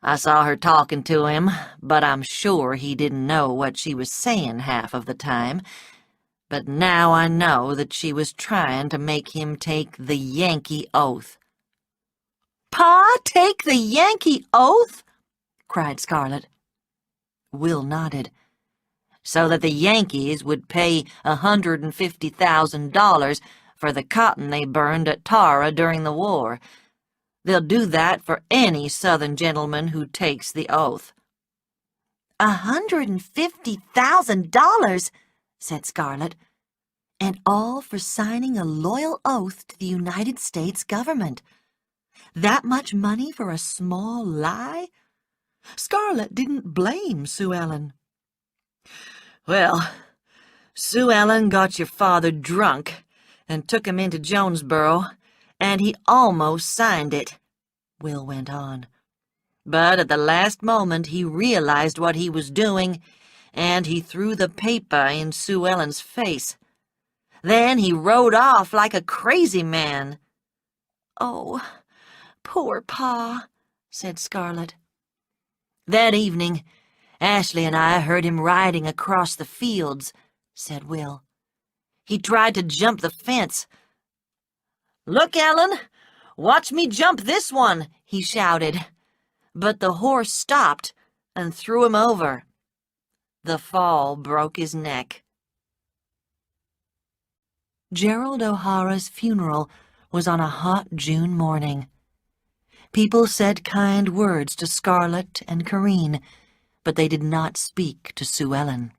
I saw her talking to him, but I'm sure he didn't know what she was saying half of the time. But now I know that she was trying to make him take the Yankee oath." "Pa take the Yankee oath?" cried Scarlet. Will nodded. "So that the Yankees would pay $150,000 for the cotton they burned at Tara during the war. They'll do that for any Southern gentleman who takes the oath." $150,000, said Scarlet, "and all for signing a loyal oath to the United States government. That much money for a small lie?" Scarlet didn't blame Sue Ellen. "Well, Sue Ellen got your father drunk and took him into Jonesboro, and he almost signed it," Will went on. "But at the last moment he realized what he was doing, and he threw the paper in Sue Ellen's face. Then he rode off like a crazy man." "Oh, poor Pa," said Scarlet. "That evening, Ashley and I heard him riding across the fields," said Will. "He tried to jump the fence. 'Look, Ellen, watch me jump this one,' he shouted. But the horse stopped and threw him over. The fall broke his neck." Gerald O'Hara's funeral was on a hot June morning. People said kind words to Scarlet and Corinne, but they did not speak to Sue Ellen.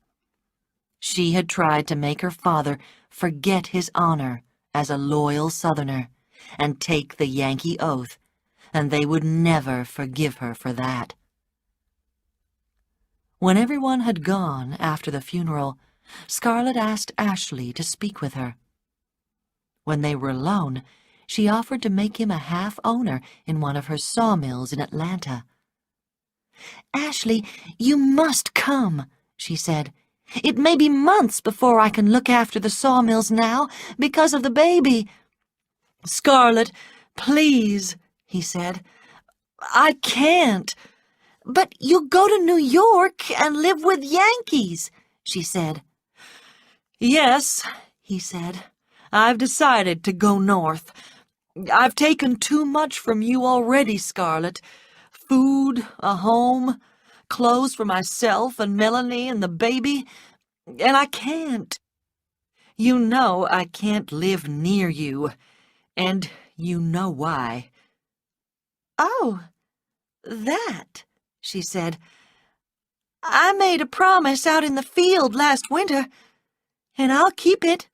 She had tried to make her father forget his honor as a loyal Southerner and take the Yankee oath, and they would never forgive her for that. When everyone had gone after the funeral, Scarlett asked Ashley to speak with her. When they were alone, she offered to make him a half-owner in one of her sawmills in Atlanta. "Ashley, you must come," she said. "It may be months before I can look after the sawmills now because of the baby." "Scarlett, please," he said. "I can't." "But you'll go to New York and live with Yankees," she said. "Yes," he said. "I've decided to go north. I've taken too much from you already, Scarlett. Food, a home, clothes for myself and Melanie and the baby, and I can't. You know I can't live near you, and you know why." "Oh, that," she said. "I made a promise out in the field last winter, and I'll keep it."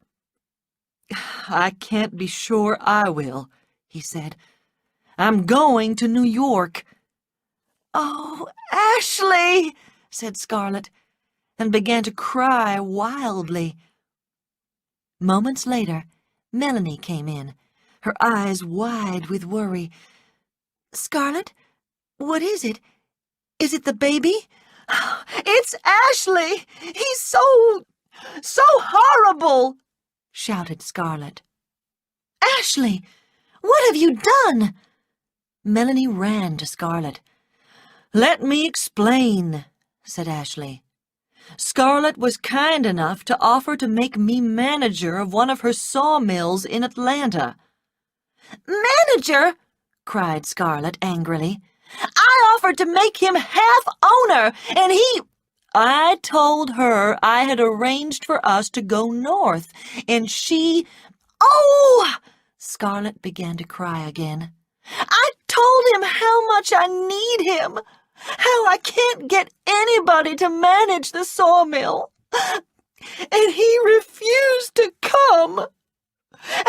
"I can't be sure I will," he said. "I'm going to New York." "Oh, Ashley," said Scarlett, and began to cry wildly. Moments later, Melanie came in, her eyes wide with worry. "Scarlett, what is it? Is it the baby?" "It's Ashley! He's so horrible!" shouted Scarlett. "Ashley, what have you done?" Melanie ran to Scarlett. "Let me explain," said Ashley. "Scarlett was kind enough to offer to make me manager of one of her sawmills in Atlanta." "Manager?" cried Scarlett angrily. "I offered to make him half-owner, and he—" "I told her I had arranged for us to go north, and she—" "Oh!" Scarlett began to cry again. "I told him how much I need him, how I can't get anybody to manage the sawmill, and he refused to come.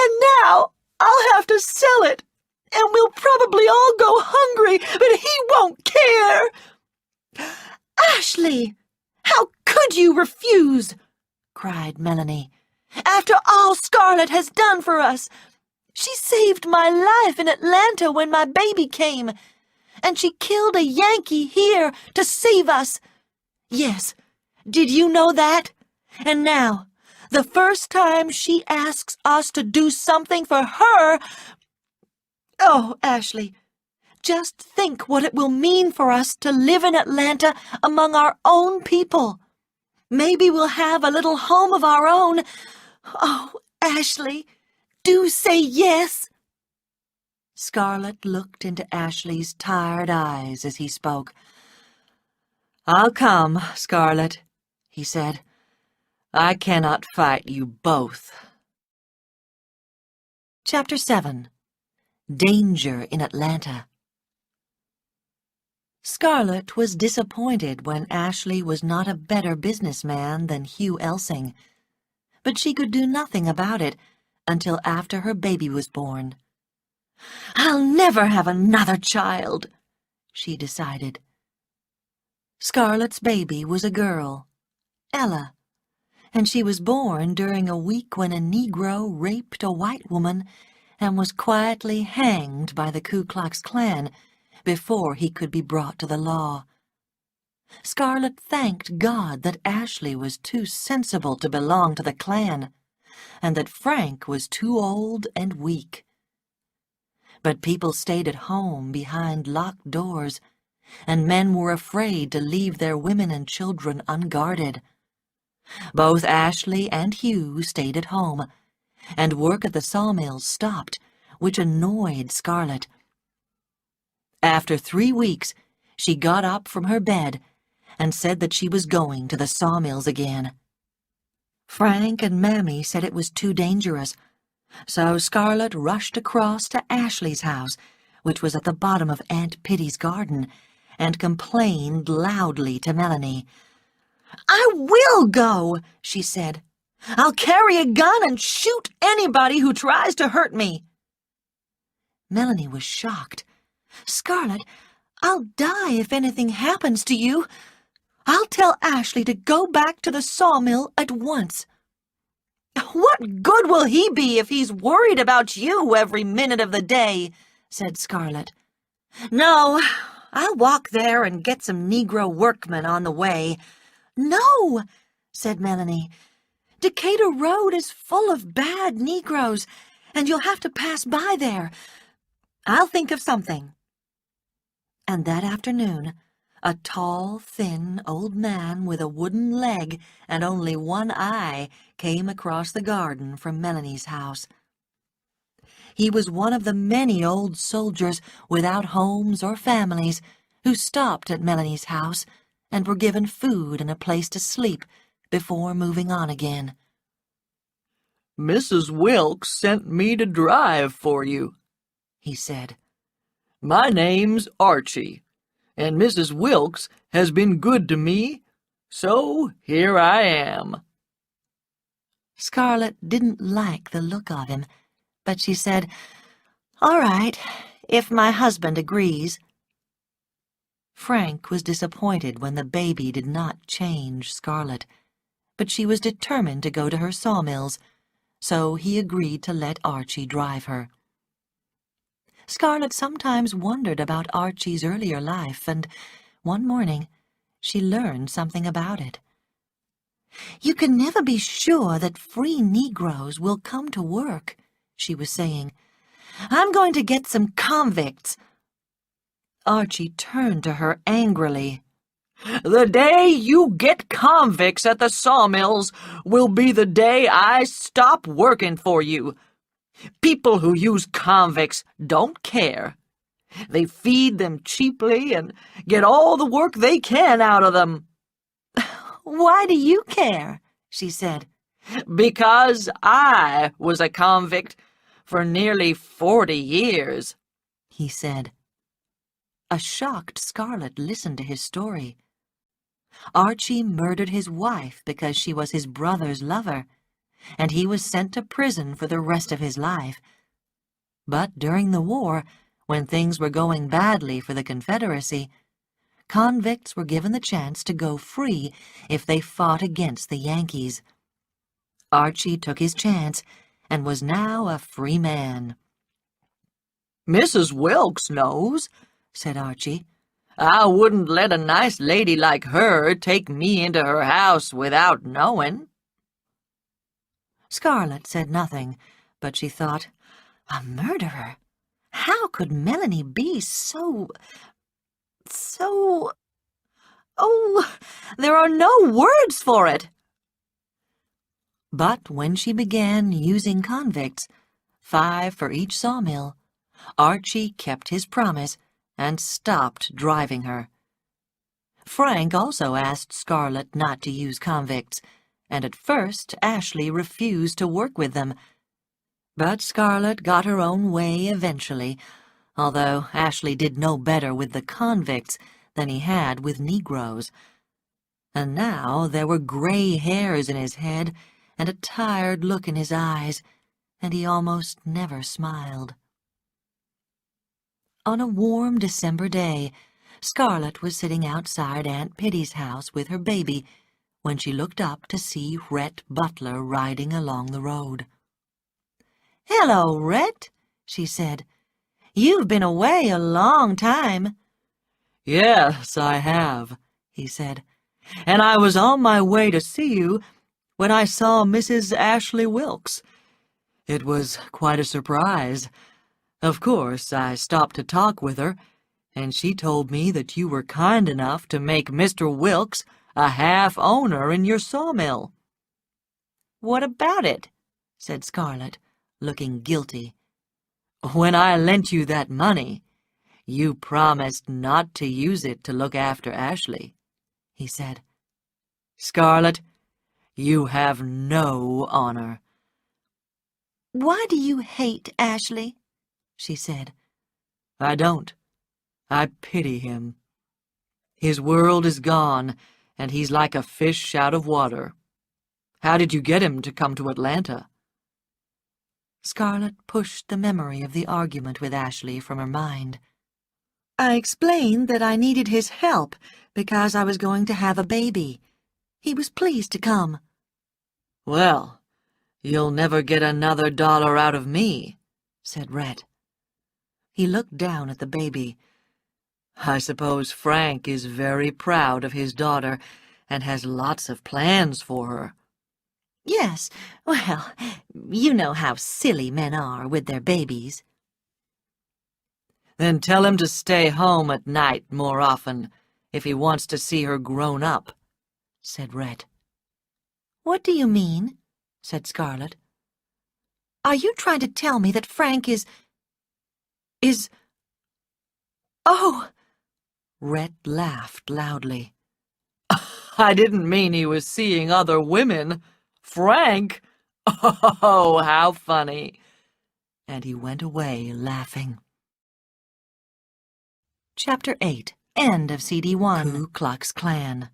And now I'll have to sell it, and we'll probably all go hungry, but he won't care." "Ashley, how could you refuse?" cried Melanie. "After all Scarlett has done for us. She saved my life in Atlanta when my baby came, and she killed a Yankee here to save us. Yes, did you know that? And now, the first time she asks us to do something for her— Oh, Ashley, just think what it will mean for us to live in Atlanta among our own people. Maybe we'll have a little home of our own. Oh, Ashley, do say yes." Scarlett looked into Ashley's tired eyes as he spoke. "I'll come, Scarlett," he said. "I cannot fight you both." Chapter 7. Danger in Atlanta. Scarlett was disappointed when Ashley was not a better businessman than Hugh Elsing, but she could do nothing about it until after her baby was born. "I'll never have another child," she decided. Scarlett's baby was a girl, Ella, and she was born during a week when a Negro raped a white woman and was quietly hanged by the Ku Klux Klan before he could be brought to the law. Scarlett thanked God that Ashley was too sensible to belong to the Klan, and that Frank was too old and weak. But people stayed at home behind locked doors, and men were afraid to leave their women and children unguarded. Both Ashley and Hugh stayed at home, and work at the sawmills stopped, which annoyed Scarlett. After 3 weeks, she got up from her bed and said that she was going to the sawmills again. Frank and Mammy said it was too dangerous, so Scarlett rushed across to Ashley's house, which was at the bottom of Aunt Pitty's garden, and complained loudly to Melanie. I will go, she said. I'll carry a gun and shoot anybody who tries to hurt me. Melanie was shocked. Scarlet, I'll die if anything happens to you. I'll tell Ashley to go back to the sawmill at once. What good will he be if he's worried about you every minute of the day? Said Scarlet. No, I'll walk there and get some Negro workmen on the way. No, said Melanie. Decatur Road is full of bad Negroes, and you'll have to pass by there. I'll think of something. And that afternoon, a tall, thin old man with a wooden leg and only one eye came across the garden from Melanie's house. He was one of the many old soldiers without homes or families who stopped at Melanie's house and were given food and a place to sleep before moving on again. "Mrs. Wilkes sent me to drive for you," he said. "My name's Archie, and Mrs. Wilkes has been good to me, so here I am." Scarlet didn't like the look of him, but she said, "All right, if my husband agrees." Frank was disappointed when the baby did not change Scarlet, but she was determined to go to her sawmills, so he agreed to let Archie drive her. Scarlet sometimes wondered about Archie's earlier life, and one morning she learned something about it. "You can never be sure that free Negroes will come to work," she was saying. "I'm going to get some convicts." Archie turned to her angrily. "The day you get convicts at the sawmills will be the day I stop working for you. People who use convicts don't care. They feed them cheaply and get all the work they can out of them." "Why do you care?" she said. "Because I was a convict for nearly 40 years, he said. A shocked Scarlet listened to his story. Archie murdered his wife because she was his brother's lover, and he was sent to prison for the rest of his life. But during the war, when things were going badly for the Confederacy, convicts were given the chance to go free if they fought against the Yankees. Archie took his chance and was now a free man. "Mrs. Wilkes knows," said Archie. "I wouldn't let a nice lady like her take me into her house without knowing." Scarlet said nothing, but she thought, a murderer? How could Melanie be so... Oh, there are no words for it. But when she began using convicts, 5 for each sawmill, Archie kept his promise and stopped driving her. Frank also asked Scarlet not to use convicts, and at first Ashley refused to work with them. But Scarlet got her own way eventually, although Ashley did no better with the convicts than he had with Negroes. And now there were gray hairs in his head and a tired look in his eyes, and he almost never smiled. On a warm December day, Scarlet was sitting outside Aunt Pitty's house with her baby when she looked up to see Rhett Butler riding along the road. "Hello, Rhett," she said. "You've been away a long time." "Yes, I have," he said, "and I was on my way to see you when I saw Mrs. Ashley Wilkes. It was quite a surprise. Of course, I stopped to talk with her, and she told me that you were kind enough to make Mr. Wilkes a half-owner in your sawmill." "What about it?" said Scarlet, looking guilty. "When I lent you that money, you promised not to use it to look after Ashley," he said. "Scarlet, you have no honor." "Why do you hate Ashley?" she said. "I don't. I pity him. His world is gone, and he's like a fish out of water. How did you get him to come to Atlanta?" Scarlett pushed the memory of the argument with Ashley from her mind. "I explained that I needed his help because I was going to have a baby. He was pleased to come." "Well, you'll never get another dollar out of me," said Rhett. He looked down at the baby. "I suppose Frank is very proud of his daughter and has lots of plans for her." "Yes, well, you know how silly men are with their babies." "Then tell him to stay home at night more often if he wants to see her grown up," said Rhett. "What do you mean?" said Scarlett. "Are you trying to tell me that Frank is... Oh!" Rhett laughed loudly. "I didn't mean he was seeing other women. Frank? Oh, how funny!" And he went away laughing. Chapter 8. End of CD 1. Ku Klux Klan.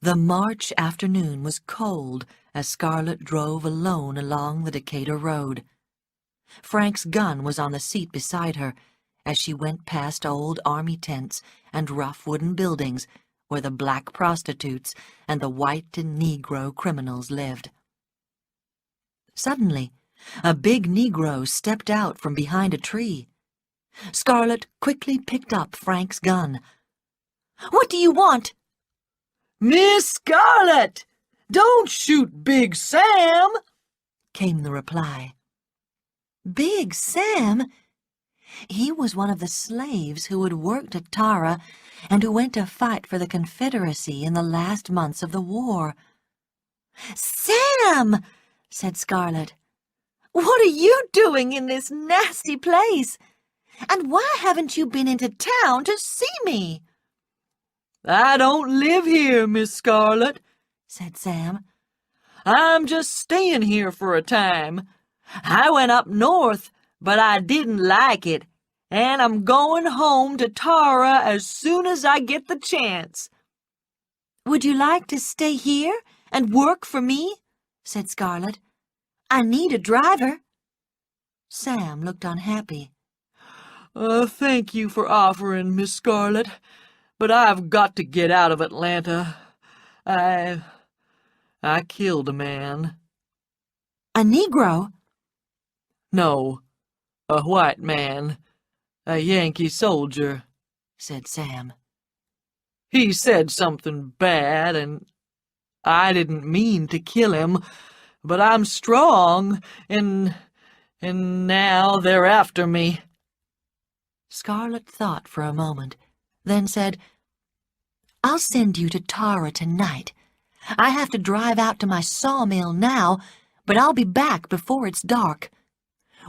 The March afternoon was cold as Scarlett drove alone along the Decatur Road. Frank's gun was on the seat beside her as she went past old army tents and rough wooden buildings where the black prostitutes and the white and Negro criminals lived. Suddenly, a big Negro stepped out from behind a tree. Scarlett quickly picked up Frank's gun. "What do you want?" "Miss Scarlett, don't shoot Big Sam," came the reply. Big Sam? He was one of the slaves who had worked at Tara and who went to fight for the Confederacy in the last months of the war. "Sam!" said Scarlett. "What are you doing in this nasty place? And why haven't you been into town to see me?" "I don't live here, Miss Scarlett," said Sam. "I'm just staying here for a time. I went up north, but I didn't like it, and I'm going home to Tara as soon as I get the chance." "Would you like to stay here and work for me?" said Scarlett. "I need a driver." Sam looked unhappy. Thank you for offering, Miss Scarlett, but I've got to get out of Atlanta. I killed a man." "A Negro?" "No, a white man, a Yankee soldier," said Sam. "He said something bad, and I didn't mean to kill him, but I'm strong, and now they're after me." Scarlett thought for a moment, then said, "I'll send you to Tara tonight. I have to drive out to my sawmill now, but I'll be back before it's dark.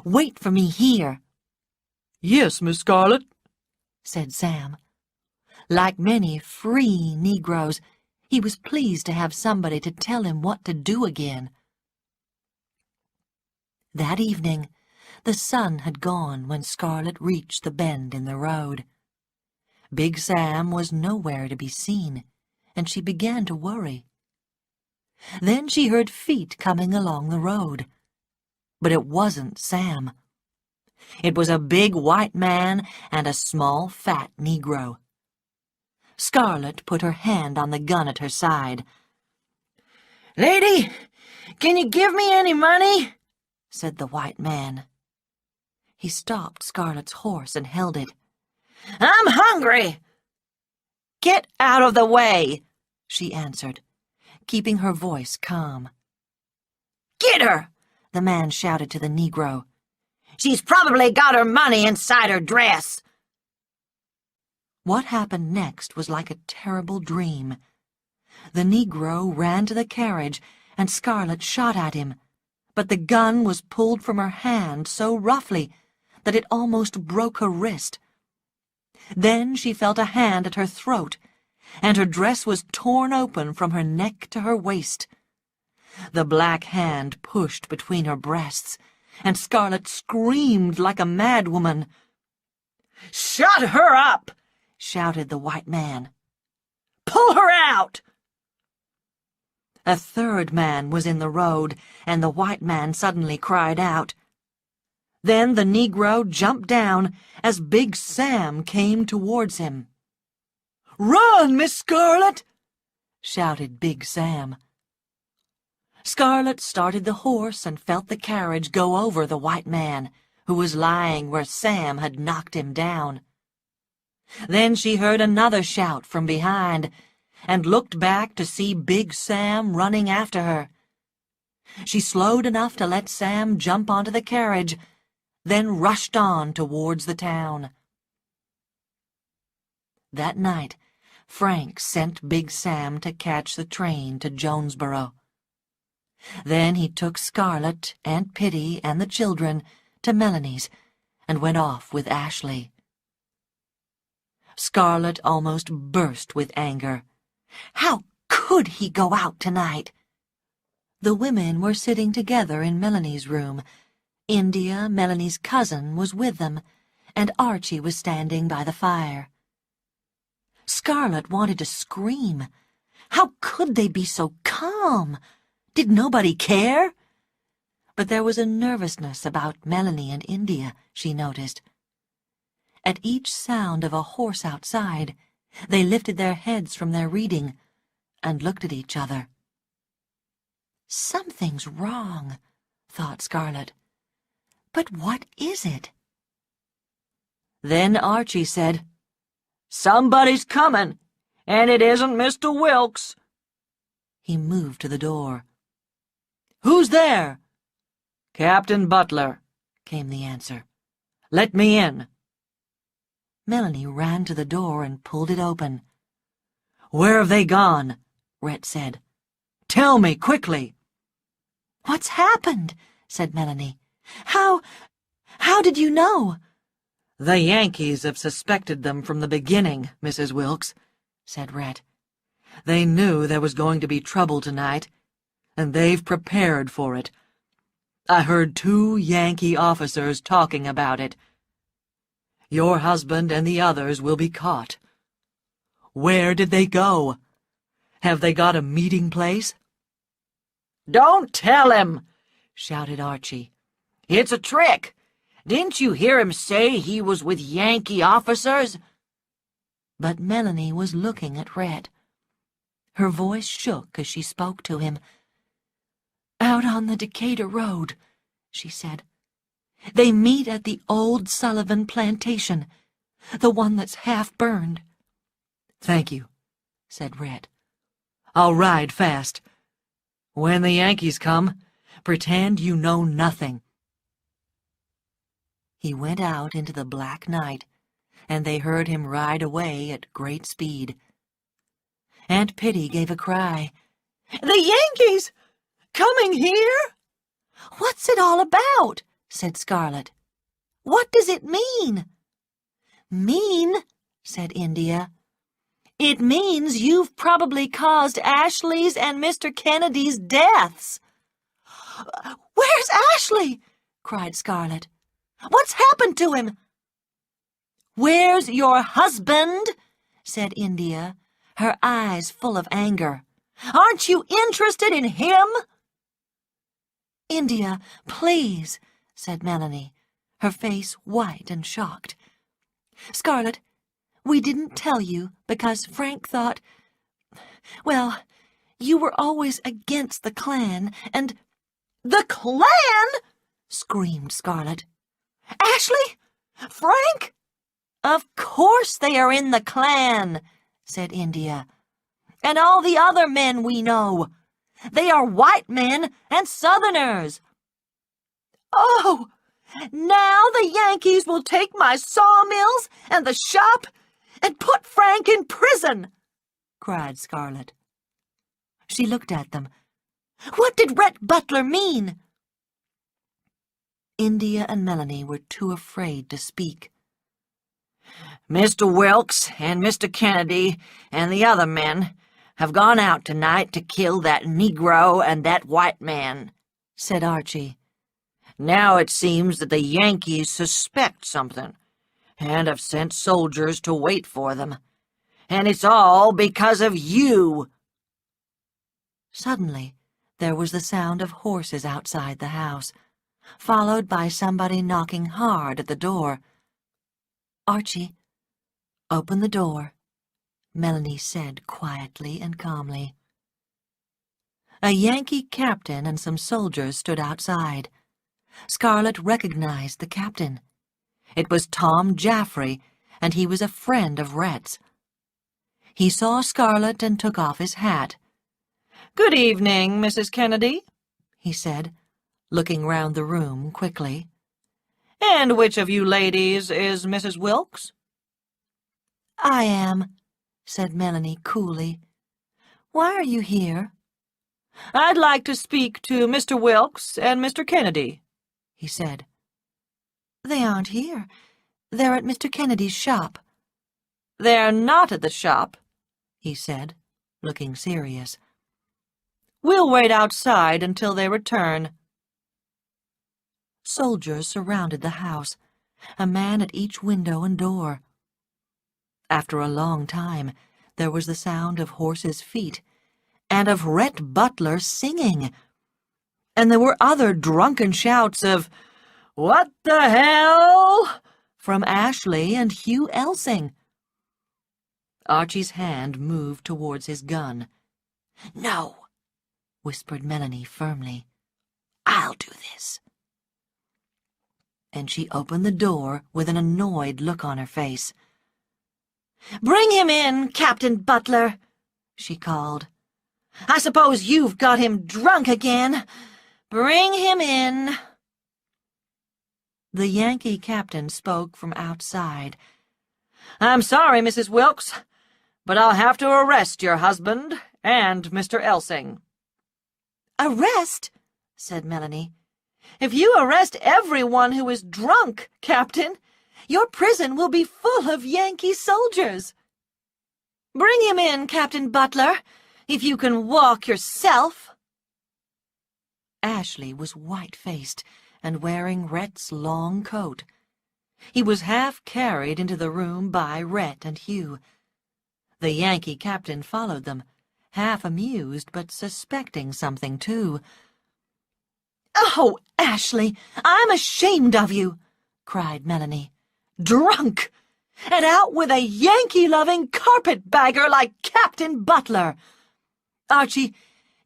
Wait for me here." "Yes, Miss Scarlett," said Sam. Like many free Negroes, he was pleased to have somebody to tell him what to do again. That evening, the sun had gone when Scarlett reached the bend in the road. Big Sam was nowhere to be seen, and she began to worry. Then she heard feet coming along the road. But it wasn't Sam. It was a big white man and a small fat Negro. Scarlett put her hand on the gun at her side. "Lady, can you give me any money?" said the white man. He stopped Scarlett's horse and held it. "I'm hungry." "Get out of the way," she answered, keeping her voice calm. "Get her!" the man shouted to the Negro. "She's probably got her money inside her dress." What happened next was like a terrible dream. The Negro ran to the carriage, and Scarlett shot at him, but the gun was pulled from her hand so roughly that it almost broke her wrist. Then she felt a hand at her throat, and her dress was torn open from her neck to her waist. The black hand pushed between her breasts, and Scarlett screamed like a madwoman. "Shut her up!" shouted the white man. Pull her out!" A third man was in the road, and the white man suddenly cried out. Then the Negro jumped down as Big Sam came towards him. "Run, Miss Scarlet!" shouted Big Sam. Scarlet started the horse and felt the carriage go over the white man, who was lying where Sam had knocked him down. Then she heard another shout from behind, and looked back to see Big Sam running after her. She slowed enough to let Sam jump onto the carriage, then rushed on towards the town. That night, Frank sent Big Sam to catch the train to Jonesboro. Then he took Scarlet, Aunt Pitty, and the children to Melanie's and went off with Ashley. Scarlet almost burst with anger. How could he go out tonight? The women were sitting together in Melanie's room. India, Melanie's cousin, was with them, and Archie was standing by the fire. Scarlet wanted to scream. How could they be so calm? Did nobody care? But there was a nervousness about Melanie and India, she noticed. At each sound of a horse outside, they lifted their heads from their reading and looked at each other. Something's wrong, thought Scarlet. But what is it? Then Archie said, "Somebody's coming, and it isn't Mr. Wilkes." He moved to the door. "Who's there?" "Captain Butler," came the answer. "Let me in." Melanie ran to the door and pulled it open. "Where have they gone?" Rhett said. "Tell me, quickly." "What's happened?" said Melanie. How did you know?" "The Yankees have suspected them from the beginning, Mrs. Wilkes," said Rhett. "They knew there was going to be trouble tonight, and they've prepared for it. I heard 2 Yankee officers talking about it. Your husband and the others will be caught. Where did they go? Have they got a meeting place?" "Don't tell him!" shouted Archie. "It's a trick. Didn't you hear him say he was with Yankee officers?" But Melanie was looking at Rhett. Her voice shook as she spoke to him. "Out on the Decatur Road," she said. "They meet at the old Sullivan plantation, the one that's half burned." "Thank you," said Rhett. "I'll ride fast. When the Yankees come, pretend you know nothing." He went out into the black night, and they heard him ride away at great speed. Aunt Pitty gave a cry. "The Yankees! Coming here?" "What's it all about?" said Scarlet. "What does it mean?" "Mean?" said India. "It means you've probably caused Ashley's and Mr. Kennedy's deaths." "Where's Ashley?" cried Scarlet. "What's happened to him?" "Where's your husband?" said India, her eyes full of anger. "Aren't you interested in him?" "India, please," said Melanie, her face white and shocked. "Scarlet, we didn't tell you because Frank thought... Well, you were always against the Klan, and—" "The Klan?" screamed Scarlet. "Ashley? Frank?" "Of course they are in the Klan," said India. "And all the other men we know. They are white men and Southerners." "Oh, now the Yankees will take my sawmills and the shop and put Frank in prison," cried Scarlet. She looked at them. "What did Rhett Butler mean?" India and Melanie were too afraid to speak. "Mr. Wilkes and Mr. Kennedy and the other men have gone out tonight to kill that Negro and that white man," said Archie. "Now it seems that the Yankees suspect something, and have sent soldiers to wait for them. And it's all because of you." Suddenly, there was the sound of horses outside the house, followed by somebody knocking hard at the door. "Archie, open the door," Melanie said quietly and calmly. A Yankee captain and some soldiers stood outside. Scarlett recognized the captain. It was Tom Jaffrey, and he was a friend of Rhett's. He saw Scarlett and took off his hat. "Good evening, Mrs. Kennedy," he said, looking round the room quickly. "And which of you ladies is Mrs. Wilkes?" "I am," said Melanie coolly. "Why are you here?" "I'd like to speak to Mr. Wilkes and Mr. Kennedy," he said. "They aren't here. They're at Mr. Kennedy's shop." "They're not at the shop," he said, looking serious. "We'll wait outside until they return." Soldiers surrounded the house, a man at each window and door. After a long time, there was the sound of horses' feet, and of Rhett Butler singing. And there were other drunken shouts of, "What the hell?" from Ashley and Hugh Elsing. Archie's hand moved towards his gun. "No," whispered Melanie firmly. "I'll do this." And she opened the door with an annoyed look on her face. "Bring him in, Captain Butler," she called. "I suppose you've got him drunk again. Bring him in." The Yankee captain spoke from outside. "I'm sorry, Mrs. Wilkes, but I'll have to arrest your husband and Mr. Elsing." "Arrest?" said Melanie. "If you arrest everyone who is drunk, Captain, your prison will be full of Yankee soldiers. Bring him in, Captain Butler, if you can walk yourself." Ashley was white-faced and wearing Rhett's long coat. He was half carried into the room by Rhett and Hugh. The Yankee captain followed them, half amused but suspecting something too. "Oh, Ashley, I'm ashamed of you," cried Melanie. "Drunk! And out with a Yankee-loving carpetbagger like Captain Butler. Archie,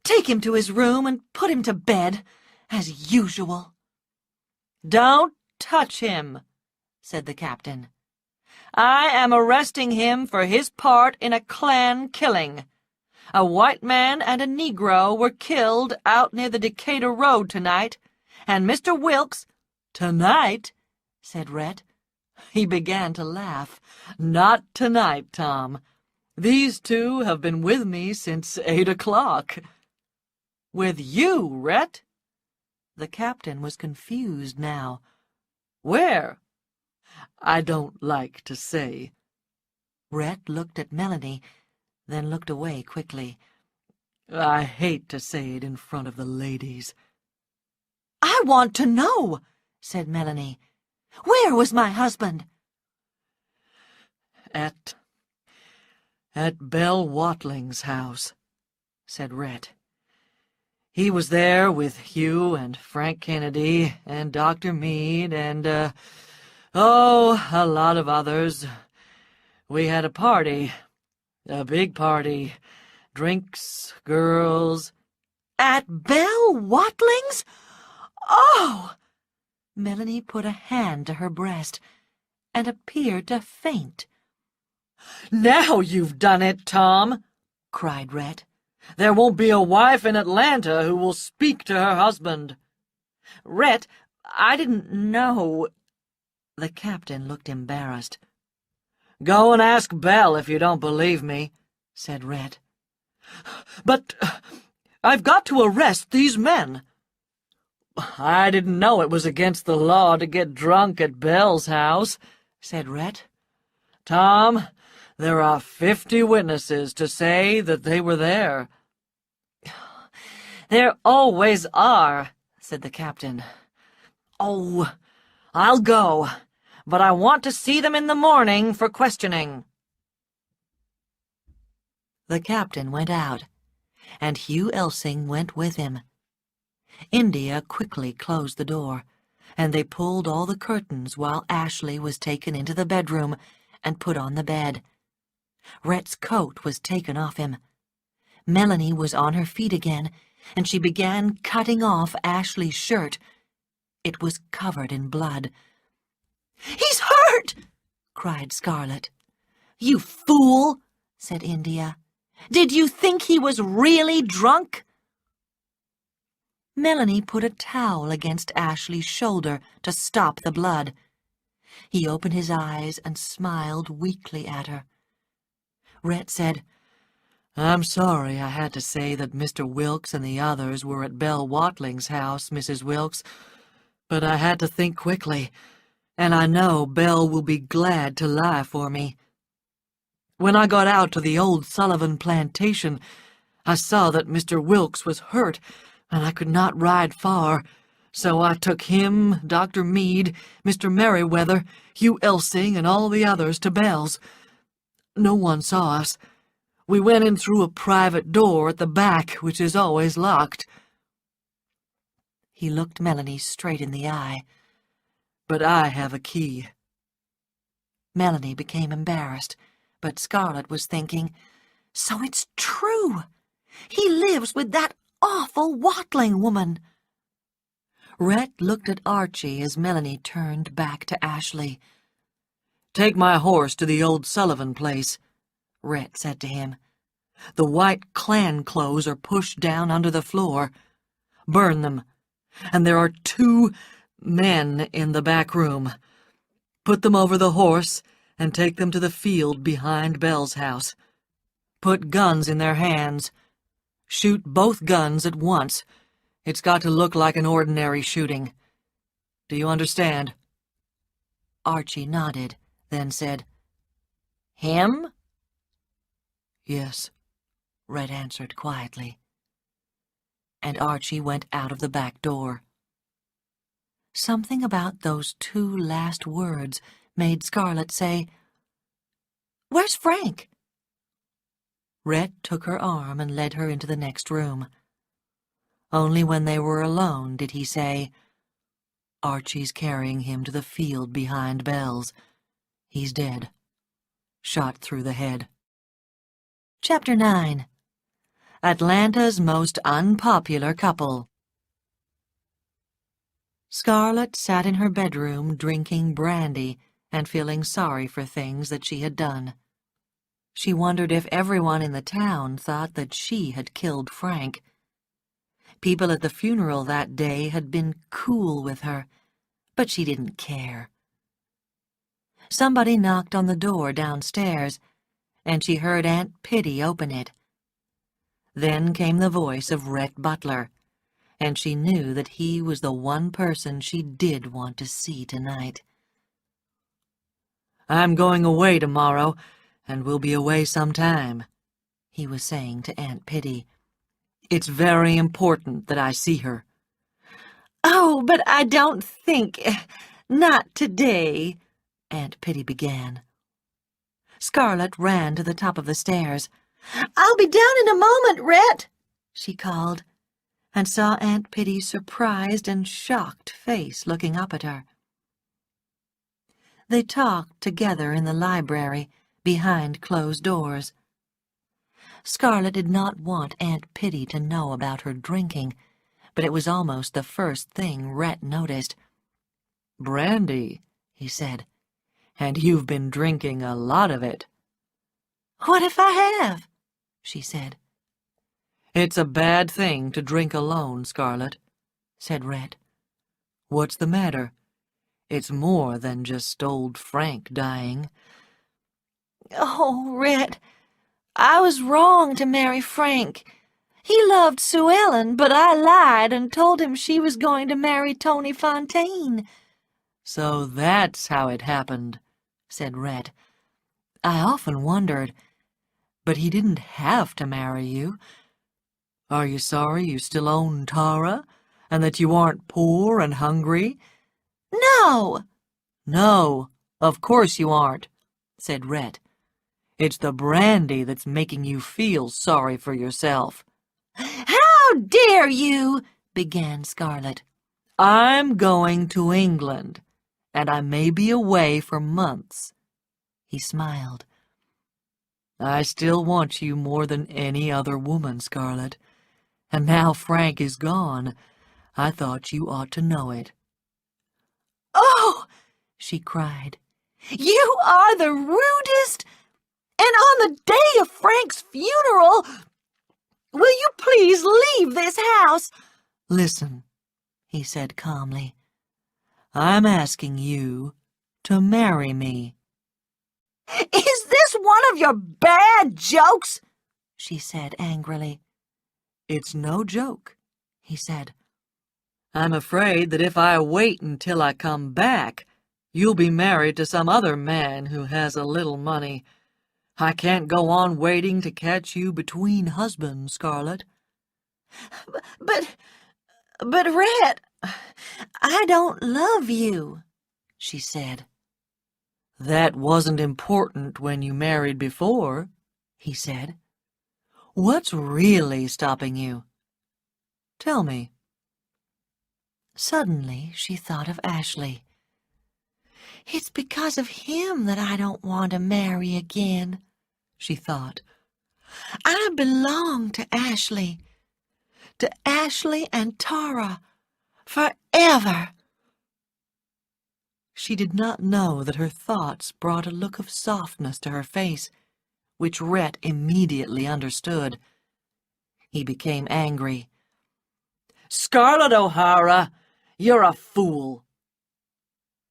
take him to his room and put him to bed, as usual." "Don't touch him," said the captain. "I am arresting him for his part in a Klan killing. A white man and a Negro were killed out near the Decatur Road tonight, and Mr. Wilkes—" "Tonight?" said Rhett. He began to laugh. "Not tonight, Tom. These two have been with me since 8 o'clock. "With you, Rhett?" The captain was confused now. "Where?" "I don't like to say." Rhett looked at Melanie, then looked away quickly. "I hate to say it in front of the ladies." "I want to know," said Melanie. "Where was my husband?" At Belle Watling's house," said Rhett. "He was there with Hugh and Frank Kennedy and Dr. Meade and, a lot of others. We had a party, a big party, drinks, girls." "At Belle Watling's? Oh!" Melanie put a hand to her breast and appeared to faint. "Now you've done it, Tom," cried Rhett. "There won't be a wife in Atlanta who will speak to her husband." "Rhett, I didn't know—" The captain looked embarrassed. "Go and ask Belle if you don't believe me," said Rhett. "But I've got to arrest these men." "I didn't know it was against the law to get drunk at Belle's house," said Rhett. "Tom, there are 50 witnesses to say that they were there." "There always are," said the captain. "Oh, I'll go, but I want to see them in the morning for questioning." The captain went out, and Hugh Elsing went with him. India quickly closed the door, and they pulled all the curtains while Ashley was taken into the bedroom and put on the bed. Rhett's coat was taken off him. Melanie was on her feet again, and she began cutting off Ashley's shirt. It was covered in blood. "He's hurt!" cried Scarlet. "You fool!" said India. "Did you think he was really drunk?" Melanie put a towel against Ashley's shoulder to stop the blood. He opened his eyes and smiled weakly at her. Rhett said, "I'm sorry I had to say that Mr. Wilkes and the others were at Belle Watling's house, Mrs. Wilkes, but I had to think quickly, and I know Belle will be glad to lie for me. When I got out to the old Sullivan plantation, I saw that Mr. Wilkes was hurt, and I could not ride far, so I took him, Dr. Meade, Mr. Merriweather, Hugh Elsing, and all the others to Belle's. No one saw us. We went in through a private door at the back, which is always locked." He looked Melanie straight in the eye. "But I have a key." Melanie became embarrassed, but Scarlet was thinking, "So it's true! He lives with that awful Watling woman." Rhett looked at Archie as Melanie turned back to Ashley. "Take my horse to the old Sullivan place," Rhett said to him. "The white clan clothes are pushed down under the floor. Burn them. And there are 2 men in the back room. Put them over the horse and take them to the field behind Belle's house. Put guns in their hands. Shoot both guns at once. It's got to look like an ordinary shooting. Do you understand?" Archie nodded, then said, "Him?" "Yes," Red answered quietly. And Archie went out of the back door. Something about those 2 last words made Scarlet say, "Where's Frank?" Red took her arm and led her into the next room. Only when they were alone did he say, "Archie's carrying him to the field behind Belle's. He's dead. Shot through the head." Chapter 9. Atlanta's Most Unpopular Couple. Scarlet sat in her bedroom drinking brandy and feeling sorry for things that she had done. She wondered if everyone in the town thought that she had killed Frank. People at the funeral that day had been cool with her, but she didn't care. Somebody knocked on the door downstairs, and she heard Aunt Pitty open it. Then came the voice of Rhett Butler, and she knew that he was the one person she did want to see tonight. "I'm going away tomorrow, and will be away some time," he was saying to Aunt Pitty. "It's very important that I see her." "Oh, but I don't think... not today," Aunt Pitty began. Scarlet ran to the top of the stairs. "I'll be down in a moment, Rhett," she called, and saw Aunt Pitty's surprised and shocked face looking up at her. They talked together in the library, behind closed doors. Scarlet did not want Aunt Pitty to know about her drinking, but it was almost the first thing Rhett noticed. "Brandy," he said, "and you've been drinking a lot of it." "What if I have?" she said. "It's a bad thing to drink alone, Scarlet," said Rhett. "What's the matter? It's more than just old Frank dying." "Oh, Rhett, I was wrong to marry Frank. He loved Sue Ellen, but I lied and told him she was going to marry Tony Fontaine." "So that's how it happened," said Rhett. "I often wondered. But he didn't have to marry you. Are you sorry you still own Tara, and that you aren't poor and hungry?" "No!" "No, of course you aren't," said Rhett. It's the brandy that's making you feel sorry for yourself." "How dare you?" began Scarlet. "I'm going to England, and I may be away for months." He smiled. "I still want you more than any other woman, Scarlet. And now Frank is gone, I thought you ought to know it." "Oh!" she cried. "You are the rudest! And on the day of Frank's funeral! Will you please leave this house?" "Listen," he said calmly. "I'm asking you to marry me." "Is this one of your bad jokes?" she said angrily. "It's no joke," he said. "I'm afraid that if I wait until I come back, you'll be married to some other man who has a little money. I can't go on waiting to catch you between husbands, Scarlet." But Rhett, I don't love you," she said. "That wasn't important when you married before," he said. "What's really stopping you? Tell me." Suddenly she thought of Ashley. "It's because of him that I don't want to marry again," she thought. "I belong to Ashley and Tara, forever." She did not know that her thoughts brought a look of softness to her face, which Rhett immediately understood. He became angry. "Scarlett O'Hara, you're a fool!"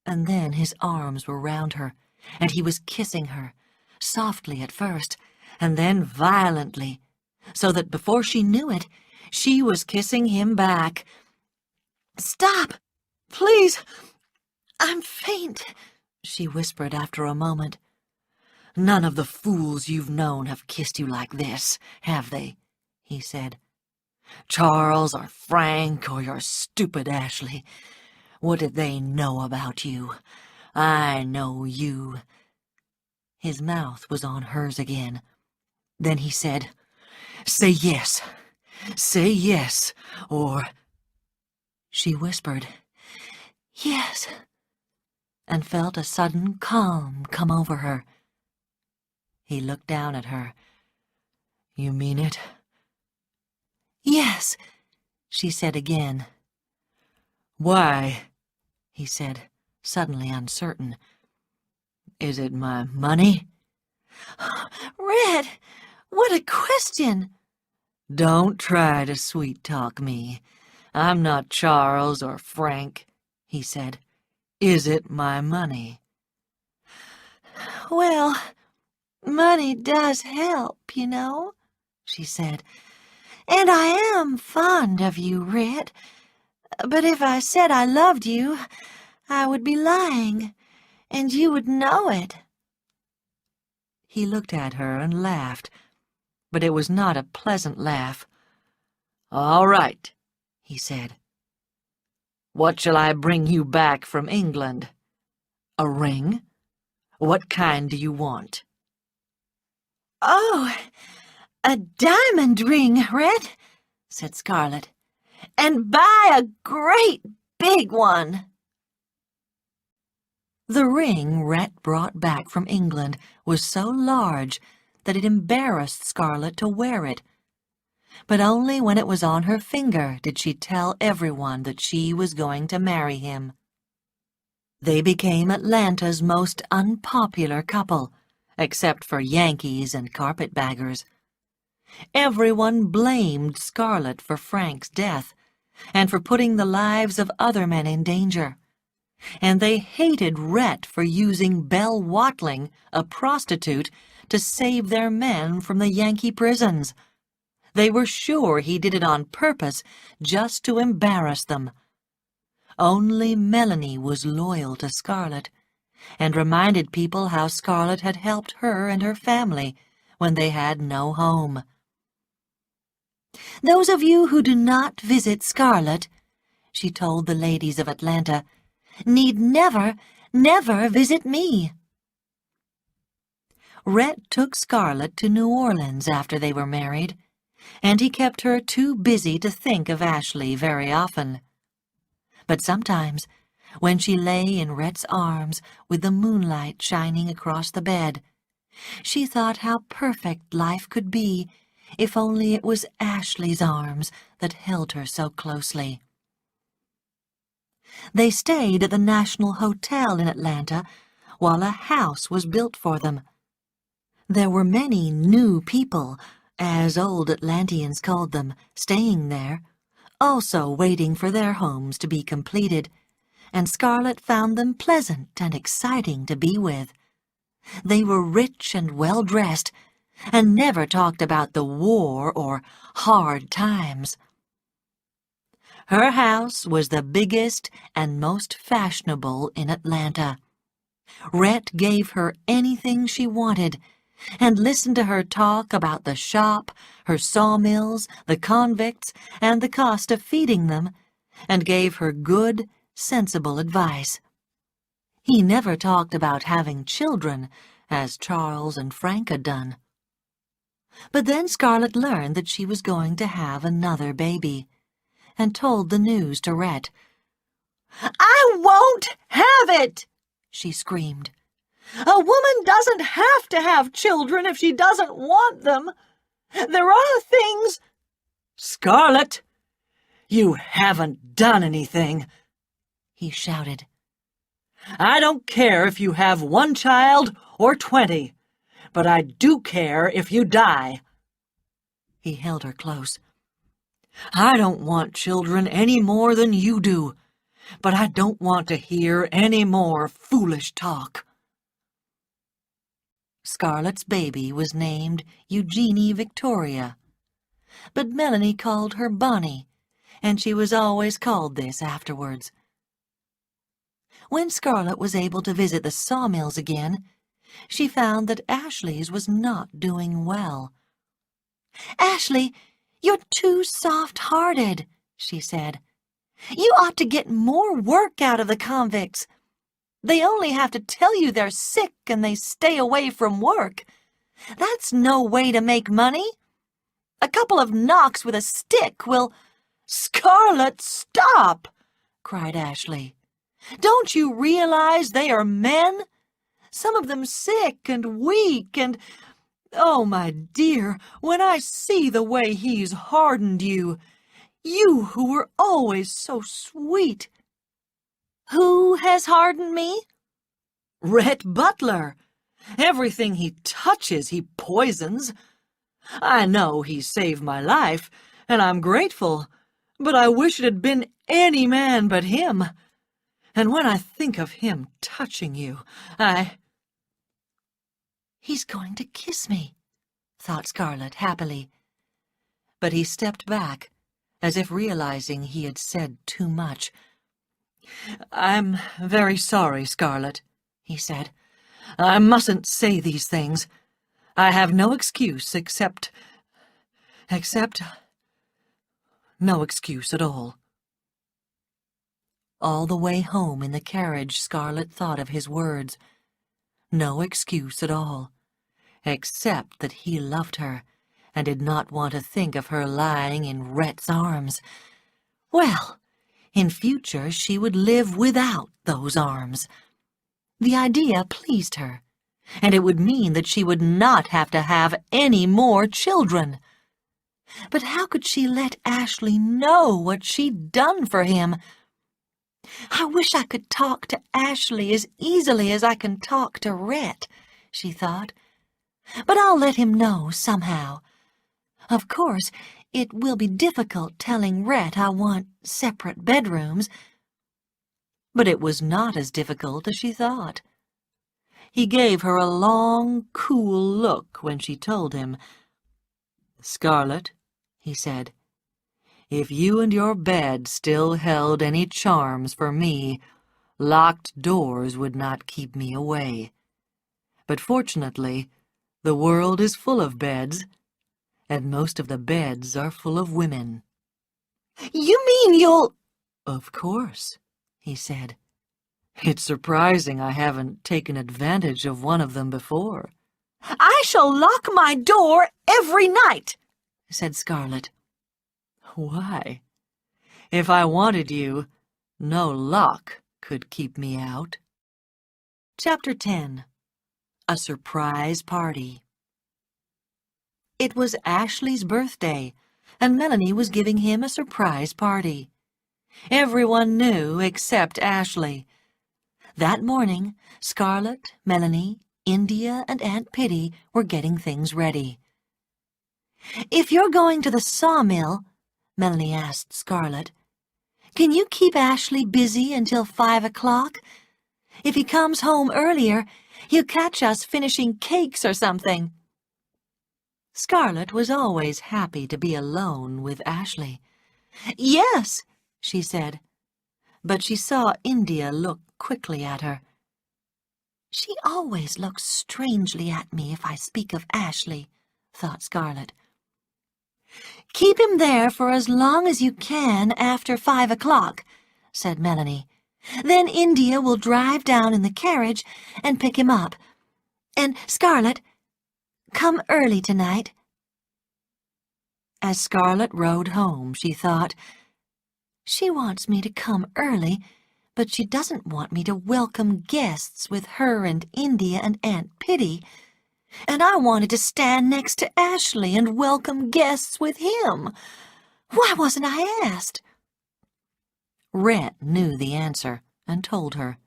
And then his arms were round her, and he was kissing her, softly at first, and then violently, so that before she knew it, she was kissing him back. "Stop! Please! I'm faint," she whispered after a moment. "None of the fools you've known have kissed you like this, have they?" he said. "Charles or Frank or your stupid Ashley. What did they know about you? I know you." His mouth was on hers again. Then he said, "Say yes. Say yes, or—" She whispered, "Yes," and felt a sudden calm come over her. He looked down at her. "You mean it?" "Yes," she said again. "Why?" he said, suddenly uncertain. "Is it my money?" "Red, what a question!" "Don't try to sweet-talk me. I'm not Charles or Frank," he said. "Is it my money?" "Well, money does help, you know," she said. "And I am fond of you, Red. But if I said I loved you, I would be lying, and you would know it." He looked at her and laughed, but it was not a pleasant laugh. "All right," he said. "What shall I bring you back from England? A ring? What kind do you want?" "Oh, a diamond ring, Red," said Scarlet, "and buy a great big one." The ring Rhett brought back from England was so large that it embarrassed Scarlet to wear it. But only when it was on her finger did she tell everyone that she was going to marry him. They became Atlanta's most unpopular couple, except for Yankees and carpetbaggers. Everyone blamed Scarlet for Frank's death and for putting the lives of other men in danger. And they hated Rhett for using Belle Watling, a prostitute, to save their men from the Yankee prisons. They were sure he did it on purpose, just to embarrass them. Only Melanie was loyal to Scarlet, and reminded people how Scarlet had helped her and her family when they had no home. "Those of you who do not visit Scarlet," she told the ladies of Atlanta, "need never, never visit me." Rhett took Scarlett to New Orleans after they were married, and he kept her too busy to think of Ashley very often. But sometimes, when she lay in Rhett's arms with the moonlight shining across the bed, she thought how perfect life could be if only it was Ashley's arms that held her so closely. They stayed at the National Hotel in Atlanta while a house was built for them. There were many new people, as old Atlanteans called them, staying there, also waiting for their homes to be completed, and Scarlett found them pleasant and exciting to be with. They were rich and well-dressed, and never talked about the war or hard times. Her house was the biggest and most fashionable in Atlanta. Rhett gave her anything she wanted, and listened to her talk about the shop, her sawmills, the convicts, and the cost of feeding them, and gave her good, sensible advice. He never talked about having children, as Charles and Frank had done. But then Scarlett learned that she was going to have another baby, and told the news to Rhett. "I won't have it!" she screamed. "A woman doesn't have to have children if she doesn't want them. There are things—" "Scarlett, you haven't done anything," he shouted. "I don't care if you have 1 child or 20, but I do care if you die." He held her close. "I don't want children any more than you do, but I don't want to hear any more foolish talk." Scarlett's baby was named Eugenie Victoria, but Melanie called her Bonnie, and she was always called this afterwards. When Scarlett was able to visit the sawmills again, she found that Ashley's was not doing well. "Ashley, you're too soft-hearted," she said. "You ought to get more work out of the convicts. They only have to tell you they're sick and they stay away from work. That's no way to make money. A couple of knocks with a stick will—" "Scarlett, stop!" cried Ashley. "Don't you realize they are men? Some of them sick and weak and— Oh, my dear, when I see the way he's hardened you, you who were always so sweet." "Who has hardened me?" "Rhett Butler. Everything he touches he poisons. I know he saved my life, and I'm grateful, but I wish it had been any man but him. And when I think of him touching you, "He's going to kiss me," thought Scarlett happily. But he stepped back, as if realizing he had said too much. "I'm very sorry, Scarlett," he said. "I mustn't say these things. I have no excuse except no excuse at all." All the way home in the carriage, Scarlett thought of his words. No excuse at all, except that he loved her and did not want to think of her lying in Rhett's arms. Well, in future she would live without those arms. The idea pleased her, and it would mean that she would not have to have any more children. But how could she let Ashley know what she'd done for him? "I wish I could talk to Ashley as easily as I can talk to Rhett," she thought. "But I'll let him know somehow. Of course, it will be difficult telling Rhett I want separate bedrooms." But it was not as difficult as she thought. He gave her a long, cool look when she told him. "Scarlett," he said, "if you and your bed still held any charms for me, locked doors would not keep me away. But fortunately, the world is full of beds, and most of the beds are full of women." "You mean you'll—" "Of course," he said. "It's surprising I haven't taken advantage of one of them before." I shall lock my door every night, said Scarlet. Why? If I wanted you, no lock could keep me out. Chapter 10. A Surprise Party. It was Ashley's birthday, and Melanie was giving him a surprise party. Everyone knew except Ashley. That morning, Scarlet, Melanie, India, and Aunt Pitty were getting things ready. "If you're going to the sawmill," Melanie asked Scarlet, "can you keep Ashley busy until 5 o'clock? If he comes home earlier, he'll catch us finishing cakes or something." Scarlet was always happy to be alone with Ashley. "Yes," she said, but she saw India look quickly at her. "She always looks strangely at me if I speak of Ashley," thought Scarlet. "Keep him there for as long as you can after 5 o'clock, said Melanie. "Then India will drive down in the carriage and pick him up. And, Scarlet, come early tonight." As Scarlet rode home, she thought, "She wants me to come early, but she doesn't want me to welcome guests with her and India and Aunt Pitty. And I wanted to stand next to Ashley and welcome guests with him. Why wasn't I asked?" Rhett knew the answer and told her.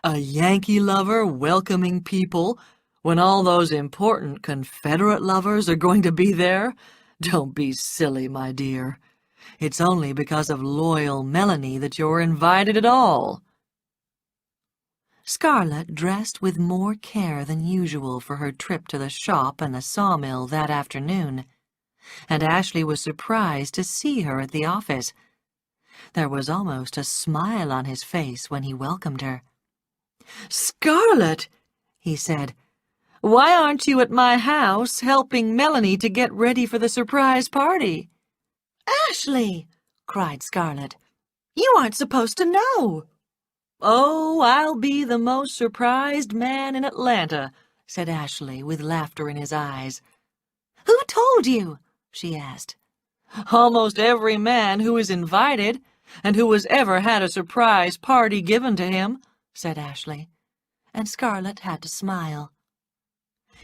A Yankee lover welcoming people when all those important Confederate lovers are going to be there? Don't be silly, my dear. It's only because of loyal Melanie that you're invited at all. Scarlet dressed with more care than usual for her trip to the shop and the sawmill that afternoon, and Ashley was surprised to see her at the office. There was almost a smile on his face when he welcomed her. "Scarlet," he said, "why aren't you at my house helping Melanie to get ready for the surprise party?" "Ashley!" cried Scarlet. "You aren't supposed to know." "Oh, I'll be the most surprised man in Atlanta," said Ashley with laughter in his eyes. "Who told you?" she asked. "Almost every man who is invited and who has ever had a surprise party given to him," said Ashley, and Scarlet had to smile.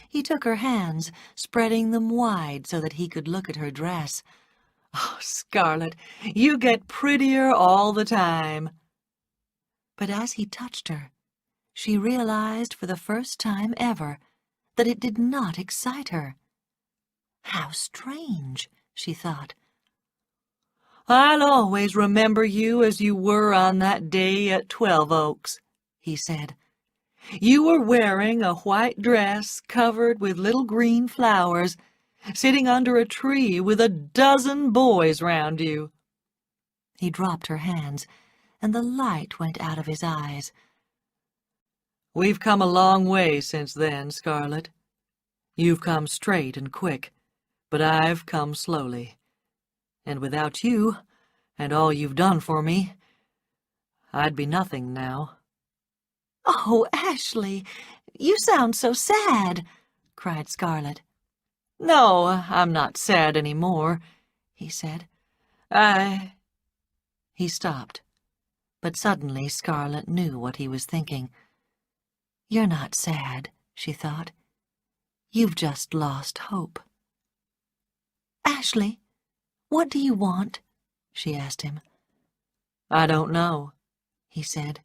He took her hands, spreading them wide so that he could look at her dress. "Oh, Scarlet, you get prettier all the time." But as he touched her, she realized for the first time ever that it did not excite her. How strange, she thought. "I'll always remember you as you were on that day at 12 Oaks, he said. "You were wearing a white dress covered with little green flowers, sitting under a tree with a dozen boys round you." He dropped her hands, and the light went out of his eyes. "We've come a long way since then, Scarlet. You've come straight and quick, but I've come slowly. And without you, and all you've done for me, I'd be nothing now." "Oh, Ashley, you sound so sad," cried Scarlet. "No, I'm not sad any more," he said. He stopped, but suddenly Scarlet knew what he was thinking. "You're not sad," she thought. "You've just lost hope." "Ashley, what do you want?" she asked him. "I don't know," he said.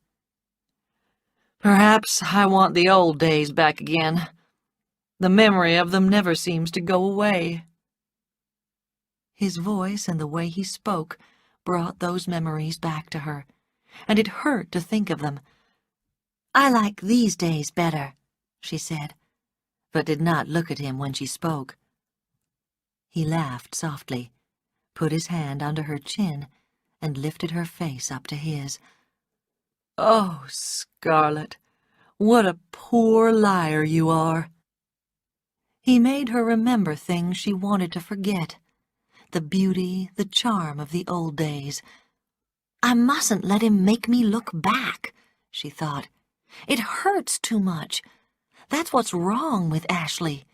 "Perhaps I want the old days back again. The memory of them never seems to go away." His voice and the way he spoke brought those memories back to her, and it hurt to think of them. "I like these days better," she said, but did not look at him when she spoke. He laughed softly, put his hand under her chin, and lifted her face up to his. "Oh, Scarlet, what a poor liar you are." He made her remember things she wanted to forget, the beauty, the charm of the old days. "I mustn't let him make me look back," she thought. "It hurts too much. That's what's wrong with Ashley.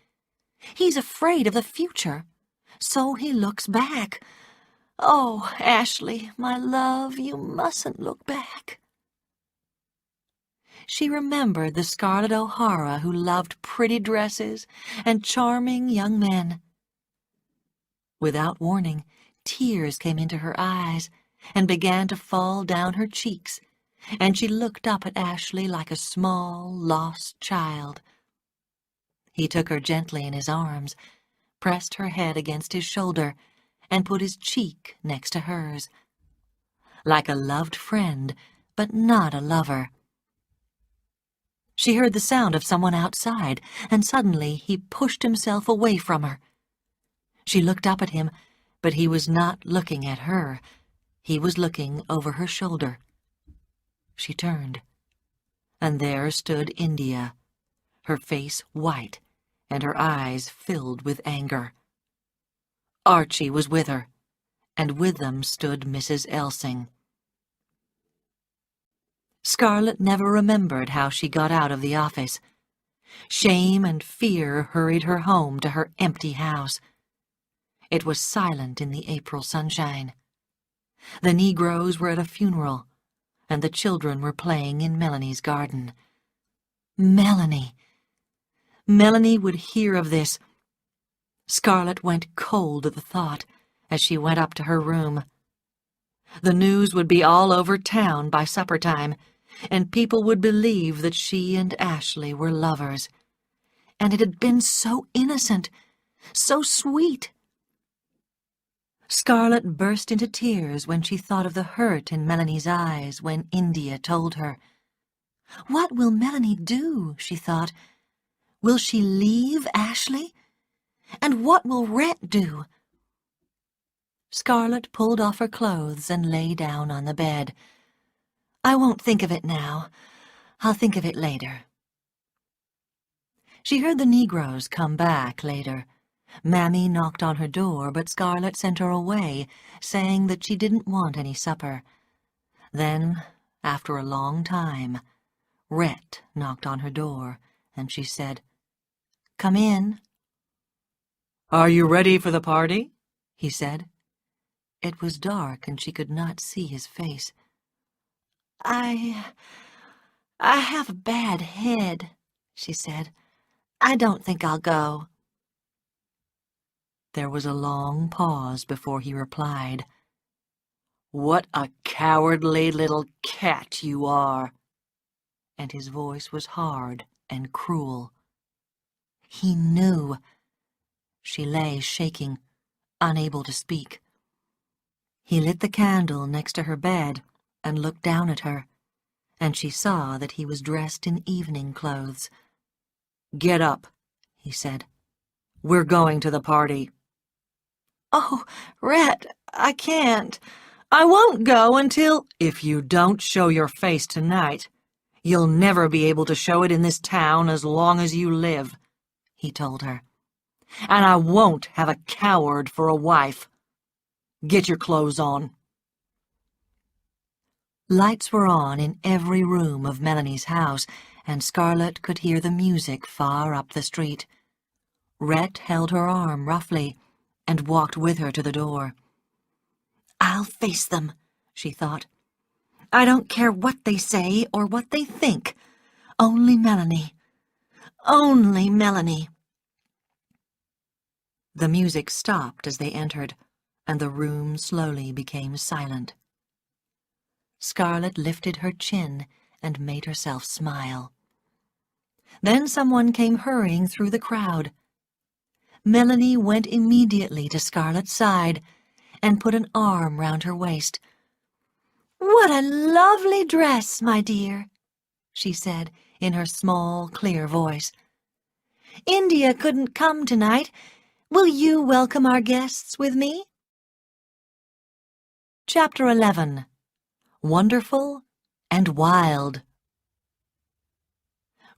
He's afraid of the future, so he looks back. Oh, Ashley, my love, you mustn't look back. She remembered the Scarlett O'Hara who loved pretty dresses and charming young men. Without warning, tears came into her eyes and began to fall down her cheeks, and she looked up at Ashley like a small, lost child. He took her gently in his arms, pressed her head against his shoulder, and put his cheek next to hers. Like a loved friend, but not a lover. She heard the sound of someone outside, and suddenly he pushed himself away from her. She looked up at him, but he was not looking at her. He was looking over her shoulder. She turned, and there stood India, her face white and her eyes filled with anger. Archie was with her, and with them stood Mrs. Elsing. Scarlett never remembered how she got out of the office. Shame and fear hurried her home to her empty house. It was silent in the April sunshine. The Negroes were at a funeral, and the children were playing in Melanie's garden. Melanie! Melanie would hear of this. Scarlett went cold at the thought as she went up to her room. The news would be all over town by supper time, and people would believe that she and Ashley were lovers. And it had been so innocent, so sweet. Scarlett burst into tears when she thought of the hurt in Melanie's eyes when India told her. What will Melanie do, she thought. Will she leave Ashley? And what will Rhett do? Scarlett pulled off her clothes and lay down on the bed. I won't think of it now. I'll think of it later. She heard the Negroes come back later. Mammy knocked on her door, but Scarlett sent her away, saying that she didn't want any supper. Then, after a long time, Rhett knocked on her door, and she said, Come in. Are you ready for the party? He said. It was dark, and she could not see his face. I have a bad head, she said. I don't think I'll go. There was a long pause before he replied. What a cowardly little cat you are! And his voice was hard and cruel. He knew. She lay shaking, unable to speak. He lit the candle next to her bed and looked down at her, and she saw that he was dressed in evening clothes. Get up, he said. We're going to the party. Oh, Rhett, I can't. I won't go until— If you don't show your face tonight, you'll never be able to show it in this town as long as you live, he told her. And I won't have a coward for a wife. Get your clothes on. Lights were on in every room of Melanie's house, and Scarlett could hear the music far up the street. Rhett held her arm roughly and walked with her to the door. I'll face them, she thought. I don't care what they say or what they think. Only Melanie. Only Melanie. The music stopped as they entered, and the room slowly became silent. Scarlett lifted her chin and made herself smile. Then someone came hurrying through the crowd. Melanie went immediately to Scarlett's side and put an arm round her waist. What a lovely dress, my dear, she said in her small, clear voice. India couldn't come tonight. Will you welcome our guests with me? Chapter 11. Wonderful and Wild.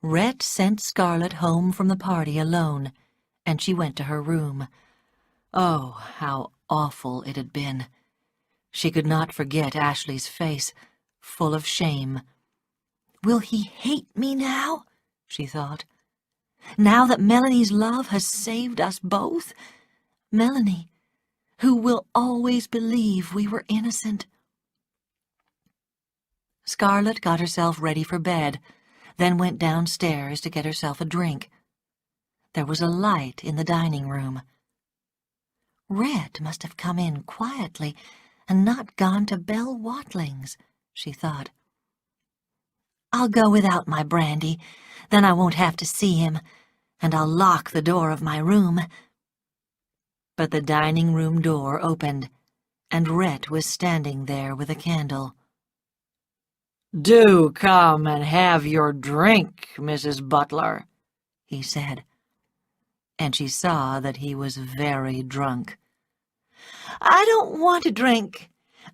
Rhett sent Scarlett home from the party alone, and she went to her room. Oh, how awful it had been. She could not forget Ashley's face, full of shame. Will he hate me now? She thought. Now that Melanie's love has saved us both, Melanie, who will always believe we were innocent. Scarlett got herself ready for bed, then went downstairs to get herself a drink. There was a light in the dining room. Red must have come in quietly and not gone to Belle Watling's, she thought. I'll go without my brandy, then I won't have to see him, and I'll lock the door of my room. But the dining room door opened, and Rhett was standing there with a candle. "Do come and have your drink, Mrs. Butler," he said, and she saw that he was very drunk. I don't want a drink.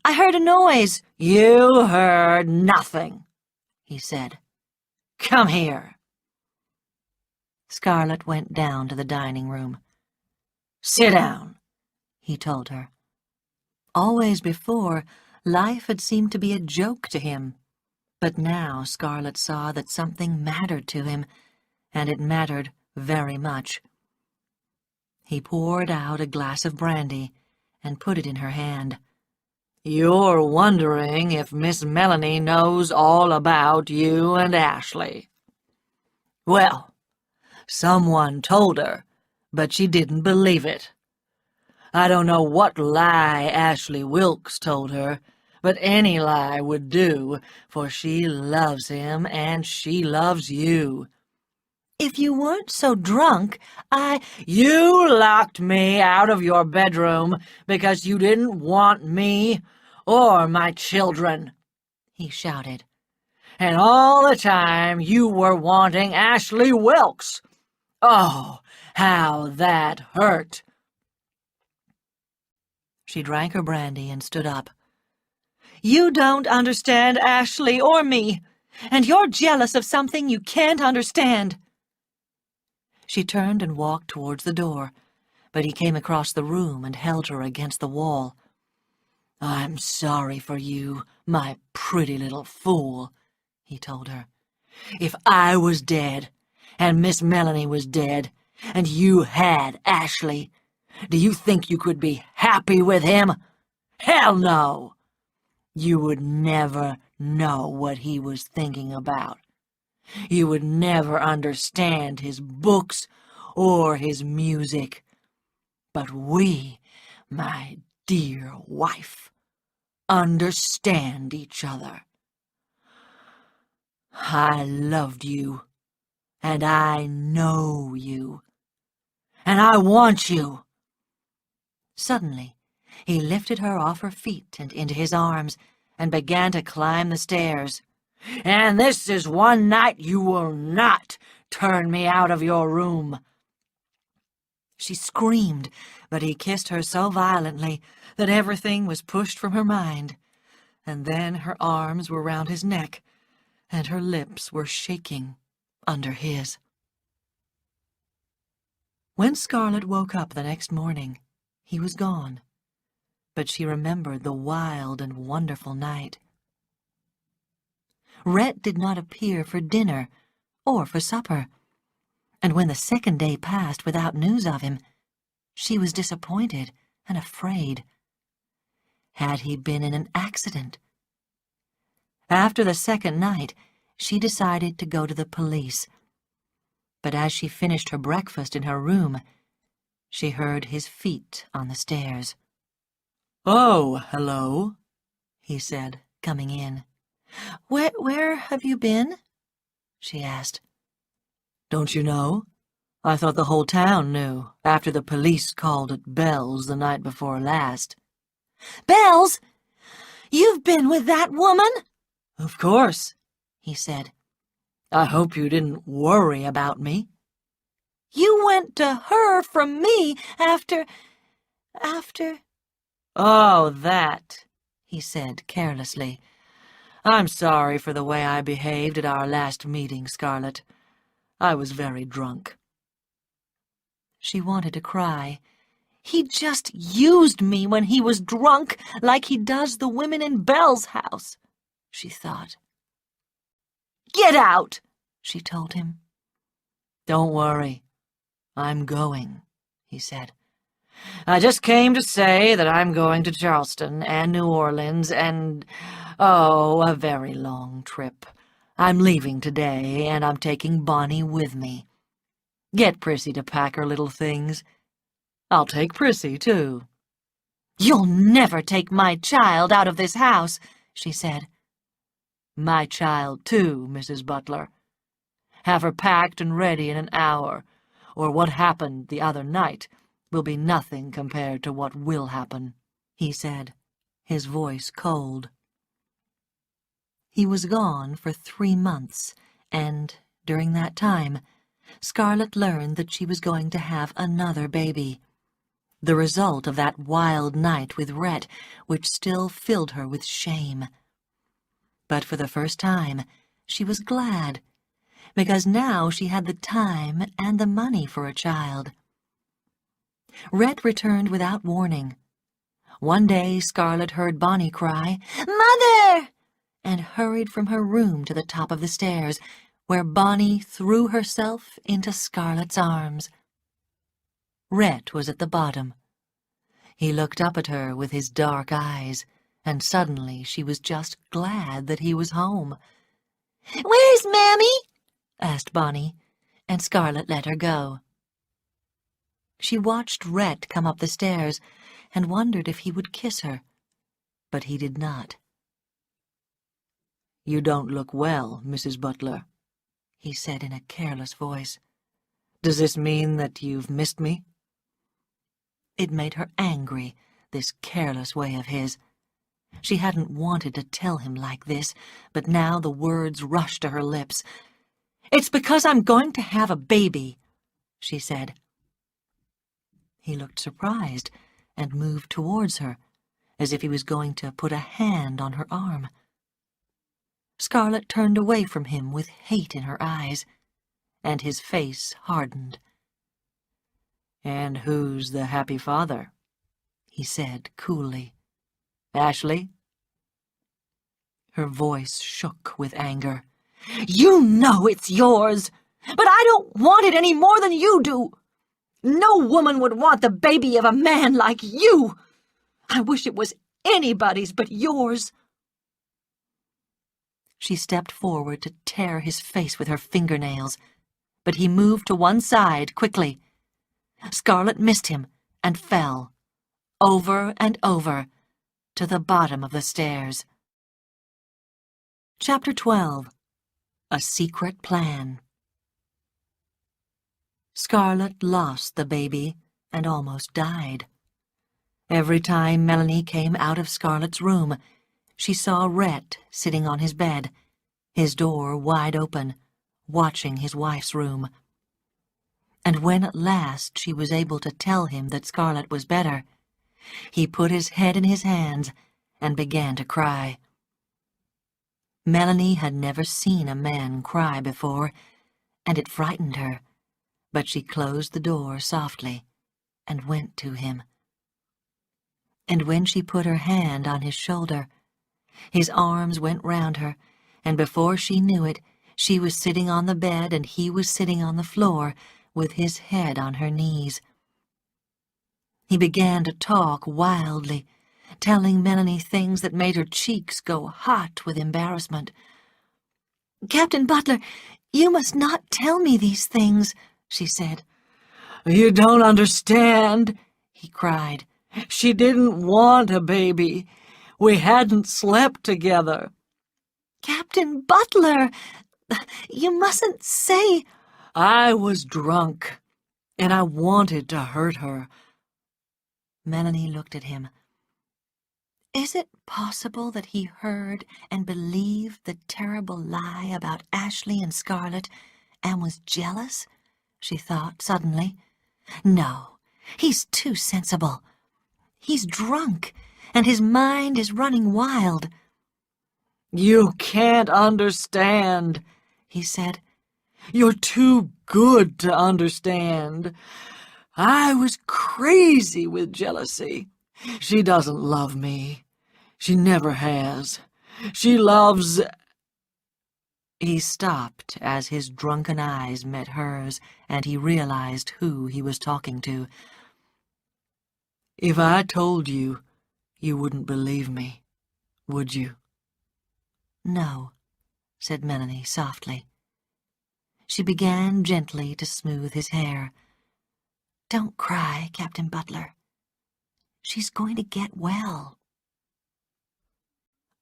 I heard a noise. "You heard nothing," he said. "Come here." Scarlett went down to the dining room. "Sit down," he told her. Always before, life had seemed to be a joke to him, but now Scarlett saw that something mattered to him, and it mattered very much. He poured out a glass of brandy and put it in her hand. "You're wondering if Miss Melanie knows all about you and Ashley. Well, someone told her, but she didn't believe it. I don't know what lie Ashley Wilkes told her, but any lie would do, for she loves him and she loves you. If you weren't so drunk, You locked me out of your bedroom because you didn't want me or my children," he shouted. "And all the time you were wanting Ashley Wilkes. Oh, how that hurt." She drank her brandy and stood up. You don't understand Ashley or me, and you're jealous of something you can't understand. She turned and walked towards the door, but he came across the room and held her against the wall. "I'm sorry for you, my pretty little fool," he told her. "If I was dead, and Miss Melanie was dead, and you had Ashley, do you think you could be happy with him? Hell no! You would never know what he was thinking about. You would never understand his books or his music. But we, my dear wife, understand each other. I loved you, and I know you, and I want you." Suddenly, he lifted her off her feet and into his arms and began to climb the stairs. "And this is one night you will not turn me out of your room." She screamed, but he kissed her so violently that everything was pushed from her mind, and then her arms were round his neck, and her lips were shaking under his. When Scarlett woke up the next morning, he was gone, but she remembered the wild and wonderful night. Rhett did not appear for dinner or for supper, and when the second day passed without news of him, she was disappointed and afraid. Had he been in an accident? After the second night, she decided to go to the police, but as she finished her breakfast in her room, she heard his feet on the stairs. "Oh, hello," he said, coming in. Where have you been?" she asked. "Don't you know? I thought the whole town knew, after the police called at Belle's the night before last." "Belle's? You've been with that woman?" "Of course," he said. "I hope you didn't worry about me." "You went to her from me after... "Oh, that," he said carelessly. "I'm sorry for the way I behaved at our last meeting, Scarlett. I was very drunk." She wanted to cry. "He just used me when he was drunk, like he does the women in Belle's house," she thought. "Get out," she told him. Don't worry. I'm going, he said. I just came to say that I'm going to Charleston and New Orleans and, oh, a very long trip. I'm leaving today, and I'm taking Bonnie with me. Get Prissy to pack her little things. I'll take Prissy, too. You'll never take my child out of this house, she said. My child, too, Mrs. Butler. Have her packed and ready in an hour, or what happened the other night will be nothing compared to what will happen, he said, his voice cold. He was gone for 3 months, and, during that time, Scarlett learned that she was going to have another baby, the result of that wild night with Rhett, which still filled her with shame. But for the first time, she was glad, because now she had the time and the money for a child. Rhett returned without warning. One day Scarlett heard Bonnie cry, "Mother!" and hurried from her room to the top of the stairs, where Bonnie threw herself into Scarlett's arms. Rhett was at the bottom. He looked up at her with his dark eyes, and suddenly she was just glad that he was home. "Where's Mammy?" asked Bonnie, and Scarlett let her go. She watched Rhett come up the stairs and wondered if he would kiss her, but he did not. "You don't look well, Mrs. Butler," he said in a careless voice. "Does this mean that you've missed me?" It made her angry, this careless way of his. She hadn't wanted to tell him like this, but now the words rushed to her lips. "It's because I'm going to have a baby," she said. He looked surprised and moved towards her, as if he was going to put a hand on her arm. Scarlett turned away from him with hate in her eyes, and his face hardened. "And who's the happy father?" he said coolly. "Ashley?" Her voice shook with anger. "You know it's yours, but I don't want it any more than you do. No woman would want the baby of a man like you. I wish it was anybody's but yours." She stepped forward to tear his face with her fingernails, but he moved to one side quickly. Scarlett missed him and fell, over and over, to the bottom of the stairs. Chapter 12. A Secret Plan. Scarlett lost the baby and almost died. Every time Melanie came out of Scarlett's room, she saw Rhett sitting on his bed, his door wide open, watching his wife's room. And when at last she was able to tell him that Scarlett was better, he put his head in his hands and began to cry. Melanie had never seen a man cry before, and it frightened her, but she closed the door softly and went to him. And when she put her hand on his shoulder, his arms went round her, and before she knew it, she was sitting on the bed and he was sitting on the floor with his head on her knees. He began to talk wildly, telling Melanie things that made her cheeks go hot with embarrassment. "Captain Butler, you must not tell me these things," she said. "You don't understand," he cried. "She didn't want a baby. We hadn't slept together." "Captain Butler, you mustn't say—" "I was drunk, and I wanted to hurt her." Melanie looked at him. Is it possible that he heard and believed the terrible lie about Ashley and Scarlett and was jealous? She thought suddenly. No, he's too sensible. He's drunk, and his mind is running wild. "You can't understand," he said. "You're too good to understand. I was crazy with jealousy. She doesn't love me. She never has. She loves—" He stopped as his drunken eyes met hers, and he realized who he was talking to. "If I told you, you wouldn't believe me, would you?" "No," said Melanie softly. She began gently to smooth his hair. "Don't cry, Captain Butler. She's going to get well."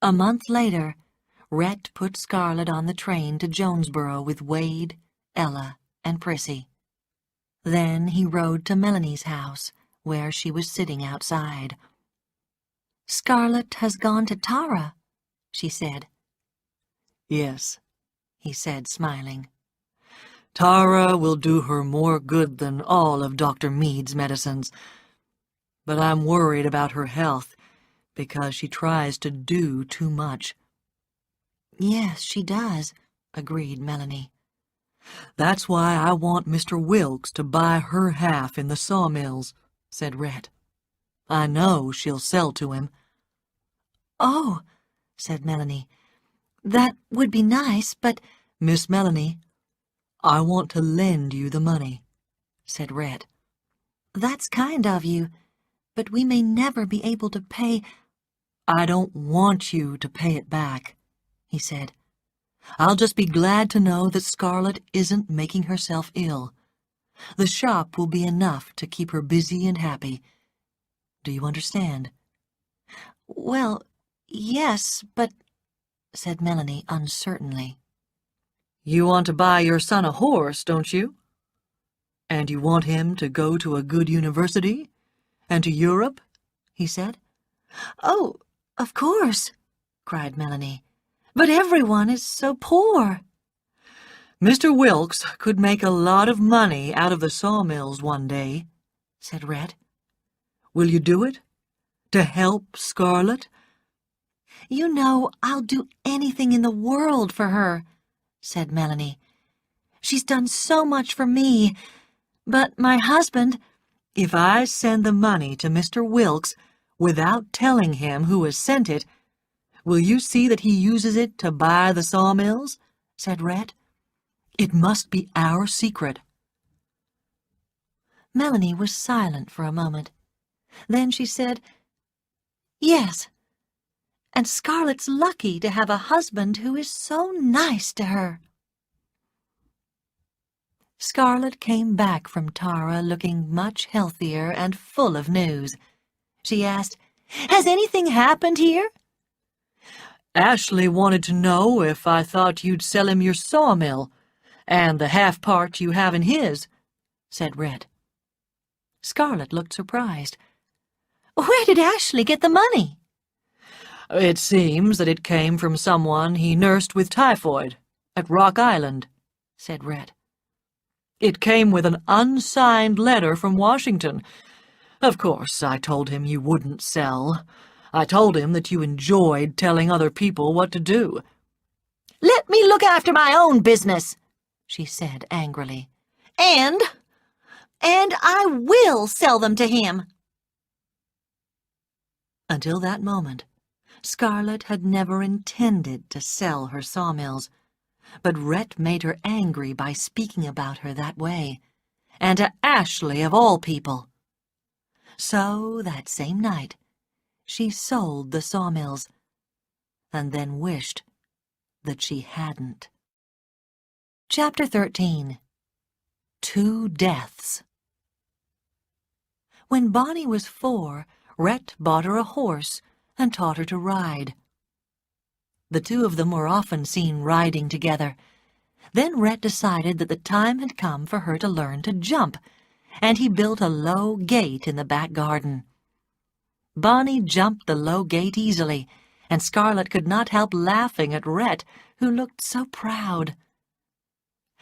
A month later, Rhett put Scarlett on the train to Jonesboro with Wade, Ella, and Prissy. Then he rode to Melanie's house, where she was sitting outside. "Scarlett has gone to Tara," she said. "Yes," he said, smiling. "Tara will do her more good than all of Dr. Mead's medicines. But I'm worried about her health, because she tries to do too much." "Yes, she does," agreed Melanie. "That's why I want Mr. Wilkes to buy her half in the sawmills," said Rhett. "I know she'll sell to him." "Oh," said Melanie, "that would be nice, but—" "Miss Melanie, I want to lend you the money," said Rhett. "That's kind of you, but we may never be able to pay—" "I don't want you to pay it back," he said. "I'll just be glad to know that Scarlett isn't making herself ill. The shop will be enough to keep her busy and happy. Do you understand?" "Well, yes, but—" said Melanie uncertainly. "You want to buy your son a horse, don't you? And you want him to go to a good university? And to Europe?" he said. "Oh, of course," cried Melanie. "But everyone is so poor." "Mr. Wilkes could make a lot of money out of the sawmills one day," said Rhett. "Will you do it? To help Scarlett?" "You know I'll do anything in the world for her," said Melanie. "She's done so much for me, but my husband—" "If I send the money to Mr. Wilkes without telling him who has sent it, will you see that he uses it to buy the sawmills?" said Rhett. "It must be our secret." Melanie was silent for a moment. Then she said, "Yes, and Scarlett's lucky to have a husband who is so nice to her." Scarlett came back from Tara looking much healthier and full of news. She asked, "Has anything happened here?" "Ashley wanted to know if I thought you'd sell him your sawmill, and the half part you have in his," said Rhett. Scarlett looked surprised. "Where did Ashley get the money?" "It seems that it came from someone he nursed with typhoid at Rock Island," said Rhett. "It came with an unsigned letter from Washington. Of course, I told him you wouldn't sell. I told him that you enjoyed telling other people what to do." "Let me look after my own business," she said angrily. And I will sell them to him." Until that moment, Scarlett had never intended to sell her sawmills, but Rhett made her angry by speaking about her that way, and to Ashley of all people. So that same night, she sold the sawmills, and then wished that she hadn't. Chapter 13. 2 Deaths. When Bonnie was 4, Rhett bought her a horse and taught her to ride. The two of them were often seen riding together. Then Rhett decided that the time had come for her to learn to jump, and he built a low gate in the back garden. Bonnie jumped the low gate easily, and Scarlett could not help laughing at Rhett, who looked so proud.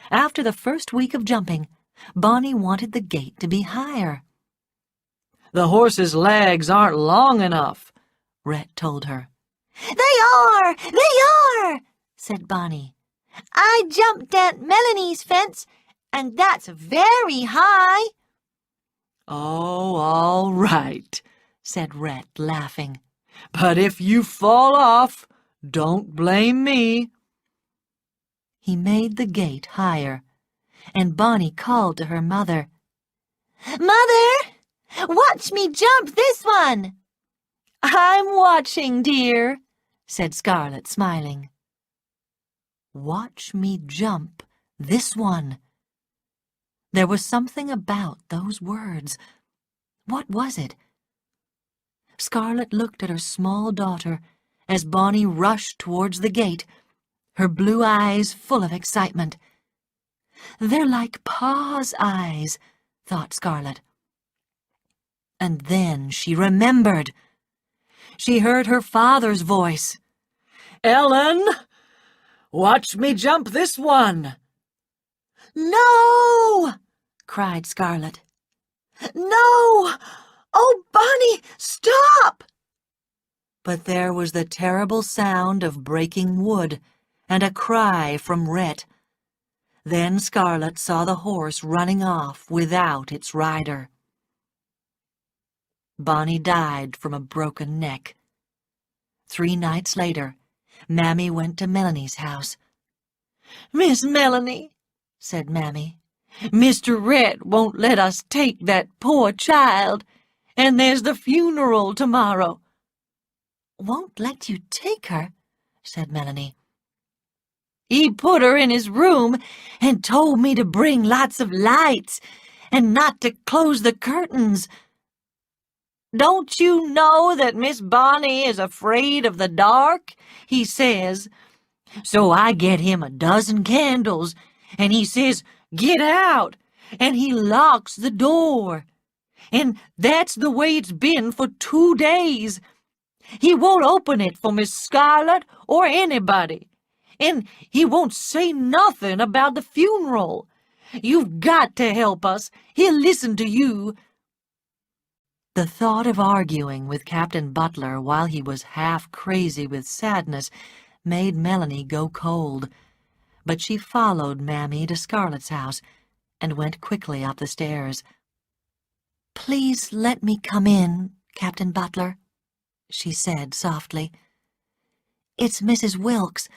After the first week of jumping, Bonnie wanted the gate to be higher. "The horse's legs aren't long enough," Rhett told her. They are, said Bonnie. "I jumped Aunt Melanie's fence, and that's very high." "Oh, all right," said Rhett, laughing. "But if you fall off, don't blame me." He made the gate higher, and Bonnie called to her mother. "Mother, watch me jump this one." "I'm watching, dear," said Scarlet, smiling. Watch me jump this one. There was something about those words. What was it? Scarlet looked at her small daughter as Bonnie rushed towards the gate, her blue eyes full of excitement. "They're like Pa's eyes," thought Scarlet. And then she remembered. She heard her father's voice. "Ellen, watch me jump this one." "No!" cried Scarlet. "No! Oh, Bonnie, stop!" But there was the terrible sound of breaking wood and a cry from Rhett. Then Scarlet saw the horse running off without its rider. Bonnie died from a broken neck. 3 nights later, Mammy went to Melanie's house. "Miss Melanie," said Mammy, "Mr. Rhett won't let us take that poor child, and there's the funeral tomorrow." "Won't let you take her?" said Melanie. "He put her in his room and told me to bring lots of lights and not to close the curtains. Don't you know that Miss Bonnie is afraid of the dark?" he says. "So I get him a dozen candles, and he says, 'Get out,' and he locks the door. And that's the way it's been for 2 days. He won't open it for Miss Scarlet or anybody, and he won't say nothing about the funeral. You've got to help us. He'll listen to you." The thought of arguing with Captain Butler while he was half crazy with sadness made Melanie go cold, but she followed Mammy to Scarlet's house and went quickly up the stairs. "Please let me come in, Captain Butler," she said softly. "It's Mrs. Wilkes.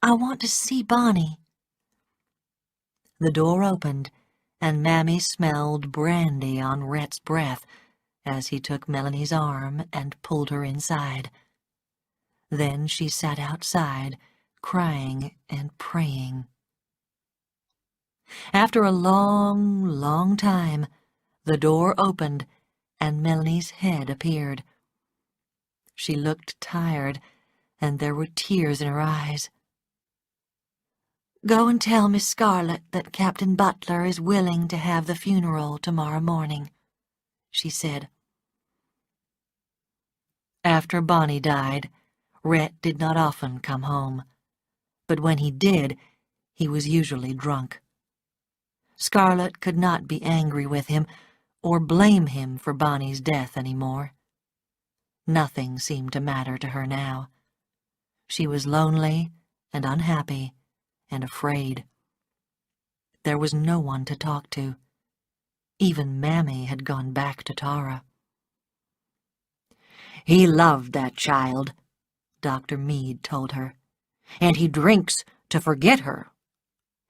I want to see Bonnie." The door opened, and Mammy smelled brandy on Rhett's breath as he took Melanie's arm and pulled her inside. Then she sat outside, crying and praying. After a long, long time, the door opened, and Melanie's head appeared. She looked tired, and there were tears in her eyes. "Go and tell Miss Scarlet that Captain Butler is willing to have the funeral tomorrow morning," she said. After Bonnie died, Rhett did not often come home, but when he did, he was usually drunk. Scarlet could not be angry with him or blame him for Bonnie's death any more. Nothing seemed to matter to her now. She was lonely and unhappy and afraid. There was no one to talk to. Even Mammy had gone back to Tara. "He loved that child," Dr. Meade told her, "and he drinks to forget her.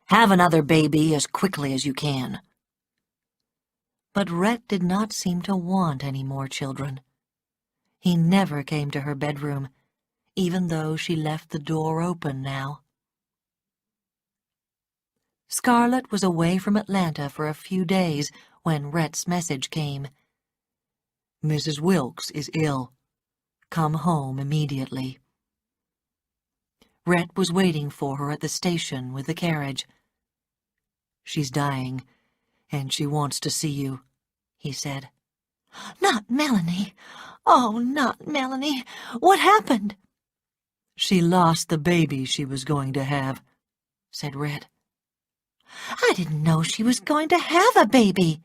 Have another baby as quickly as you can." But Rhett did not seem to want any more children. He never came to her bedroom, even though she left the door open now. Scarlet was away from Atlanta for a few days when Rhett's message came. "Mrs. Wilkes is ill. Come home immediately." Rhett was waiting for her at the station with the carriage. "She's dying, and she wants to see you," he said. "Not Melanie. Oh, not Melanie. What happened?" "She lost the baby she was going to have," said Rhett. "I didn't know she was going to have a baby."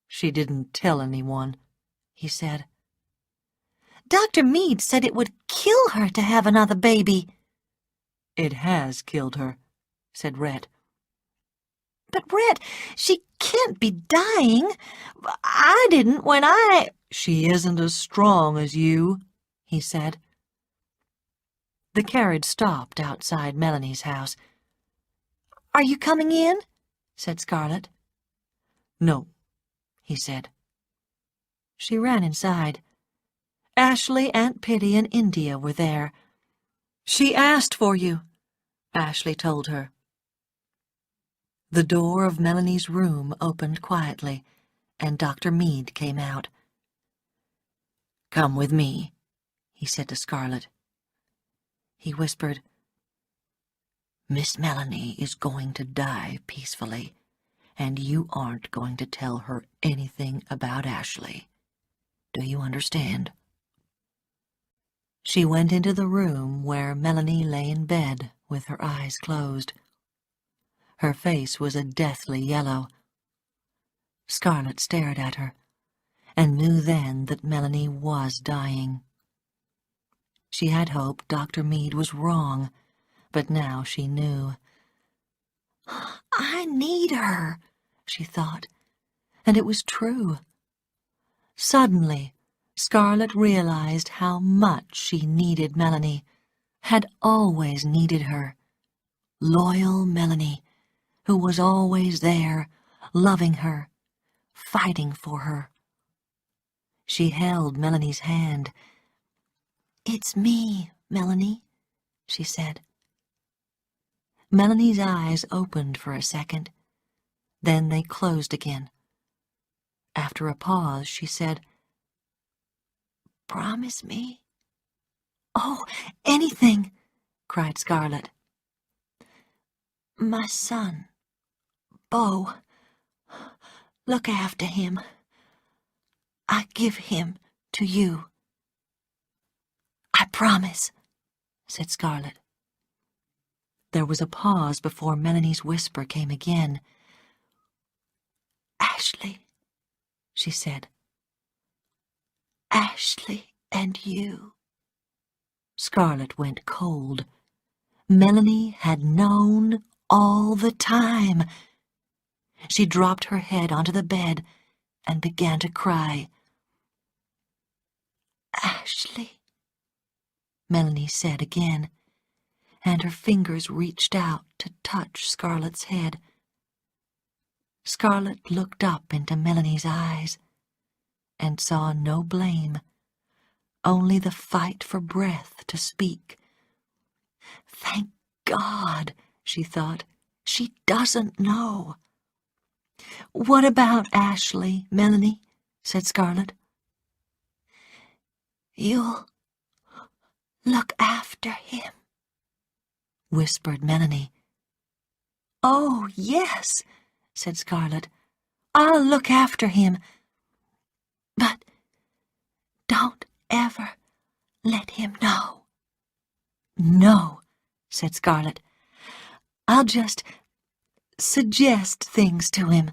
"She didn't tell anyone," he said. "Dr. Meade said it would kill her to have another baby." "It has killed her," said Rhett. "But, Rhett, she can't be dying. I didn't when I—" "She isn't as strong as you," he said. The carriage stopped outside Melanie's house. Are you coming in? Said Scarlet. No, he said. She ran inside. Ashley, Aunt Pitty, and India were there. She asked for you, Ashley told her. The door of Melanie's room opened quietly, and Dr. Meade came out. "Come with me," he said to Scarlet. He whispered, "Miss Melanie is going to die peacefully, and you aren't going to tell her anything about Ashley. Do you understand?" She went into the room where Melanie lay in bed with her eyes closed. Her face was a deathly yellow. Scarlet stared at her, and knew then that Melanie was dying. She had hoped Dr. Meade was wrong, but now she knew. "I need her," she thought, and it was true. Suddenly, Scarlet realized how much she needed Melanie, had always needed her. Loyal Melanie, who was always there, loving her, fighting for her. She held Melanie's hand. "It's me, Melanie," she said. Melanie's eyes opened for a second. Then they closed again. After a pause, she said, "Promise me." "Oh, anything," cried Scarlet. "My son, Beau, look after him. I give him to you." "I promise," said Scarlet. There was a pause before Melanie's whisper came again. "Ashley," she said. "Ashley and you." Scarlet went cold. Melanie had known all the time. She dropped her head onto the bed and began to cry. "Ashley," Melanie said again, and her fingers reached out to touch Scarlet's head. Scarlet looked up into Melanie's eyes and saw no blame, only the fight for breath to speak. "Thank God," she thought, "she doesn't know." "What about Ashley, Melanie?" said Scarlet. "You'll look after him," whispered Melanie. "Oh, yes," said Scarlet. "I'll look after him. But don't ever let him know." "No," said Scarlet. "I'll just suggest things to him."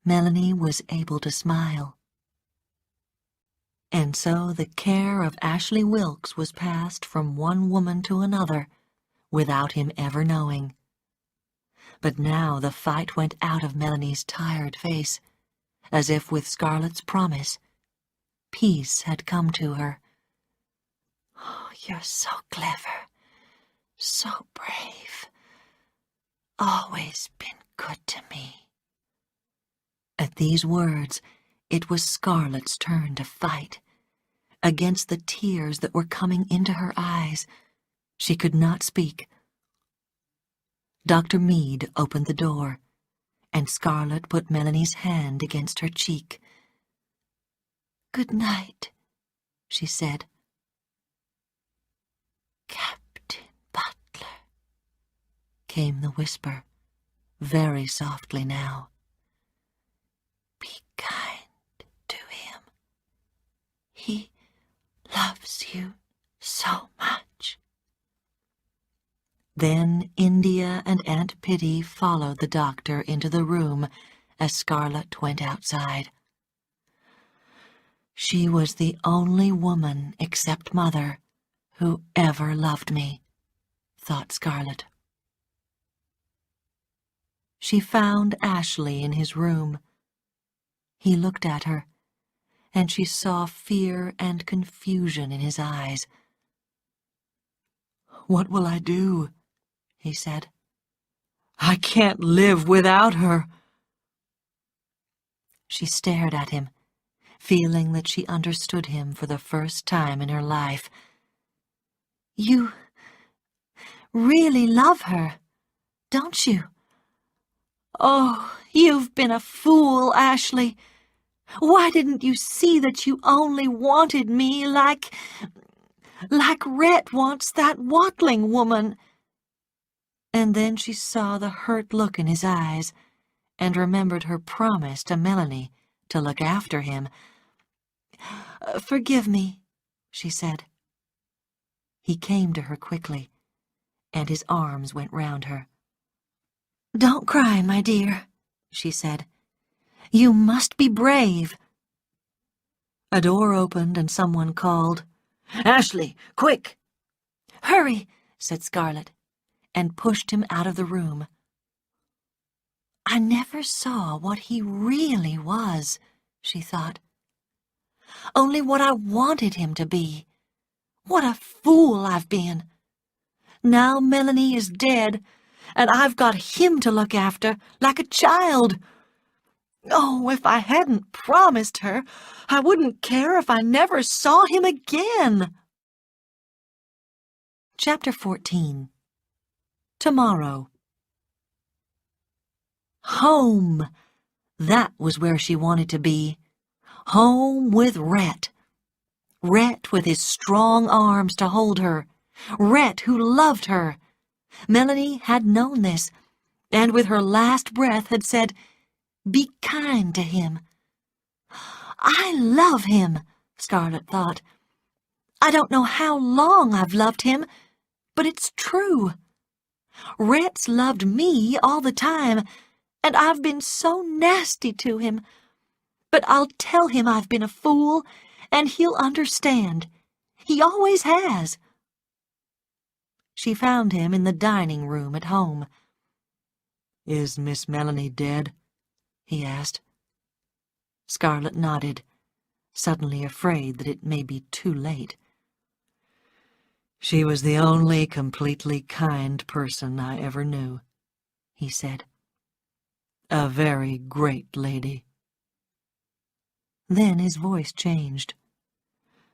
Melanie was able to smile. And so the care of Ashley Wilkes was passed from one woman to another, without him ever knowing. But now the fight went out of Melanie's tired face, as if with Scarlet's promise, peace had come to her. "Oh, you're so clever, so brave, always been good to me." At these words, it was Scarlet's turn to fight. Against the tears that were coming into her eyes, she could not speak. Dr. Meade opened the door, and Scarlet put Melanie's hand against her cheek. "Good night," she said. "Captain Butler," came the whisper, very softly now. "Be kind to him. He loves you so much." Then India and Aunt Pitty followed the doctor into the room as Scarlet went outside. She was the only woman except Mother who ever loved me, thought Scarlet. She found Ashley in his room. He looked at her, and she saw fear and confusion in his eyes. "What will I do?" he said. I can't live without her." She stared at him, feeling that she understood him for the first time in her life. "You really love her, don't you? Oh, you've been a fool, Ashley. Why didn't you see that you only wanted me like Rhett wants that Watling woman?" And then she saw the hurt look in his eyes and remembered her promise to Melanie to look after him. "Forgive me," she said. He came to her quickly, and his arms went round her. "Don't cry, my dear," she said. "You must be brave." A door opened and someone called, "Ashley, quick!" "Hurry," said Scarlett, and pushed him out of the room. I never saw what he really was, she thought. Only what I wanted him to be. What a fool I've been. Now Melanie is dead, and I've got him to look after like a child. Oh, if I hadn't promised her, I wouldn't care if I never saw him again. Chapter 14. Tomorrow. Home. That was where she wanted to be. Home with Rhett. Rhett with his strong arms to hold her. Rhett who loved her. Melanie had known this, and with her last breath had said, "Be kind to him." I love him, Scarlett thought. I don't know how long I've loved him, but it's true. Rhett's loved me all the time, and I've been so nasty to him. But I'll tell him I've been a fool, and he'll understand. He always has. She found him in the dining room at home. "Is Miss Melanie dead?" he asked. Scarlett nodded, suddenly afraid that it may be too late. "She was the only completely kind person I ever knew," he said. "A very great lady." Then his voice changed.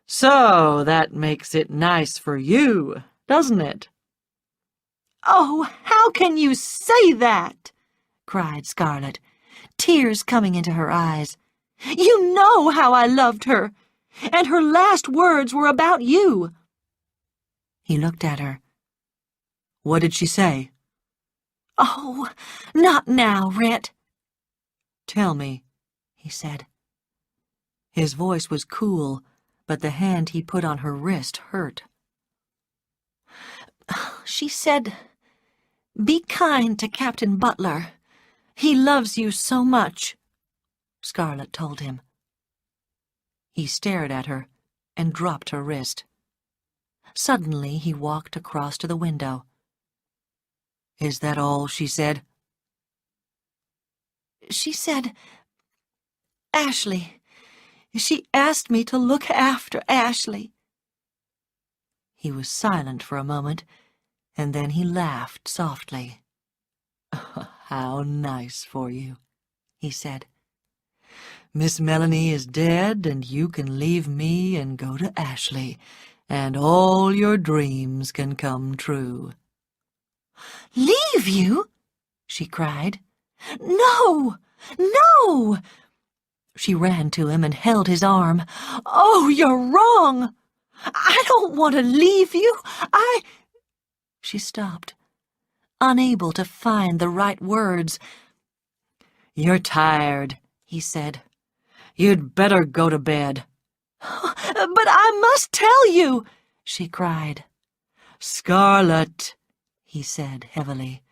"So that makes it nice for you, doesn't it?" "Oh, how can you say that?" cried Scarlett, tears coming into her eyes. "You know how I loved her, and her last words were about you." He looked at her. "What did she say?" "Oh, not now, Rhett." "Tell me," he said. His voice was cool, but the hand he put on her wrist hurt. "She said, 'Be kind to Captain Butler. He loves you so much,'" Scarlett told him. He stared at her and dropped her wrist. Suddenly he walked across to the window. "Is that all she said?" "She said, Ashley. She asked me to look after Ashley." He was silent for a moment, and then he laughed softly. "How nice for you," he said. "Miss Melanie is dead, and you can leave me and go to Ashley, and all your dreams can come true." "Leave you?" she cried. "No! No!" She ran to him and held his arm. "Oh, you're wrong! I don't want to leave you. She stopped, unable to find the right words. "You're tired," he said. "You'd better go to bed." "But I must tell you," she cried. "Scarlett," he said heavily,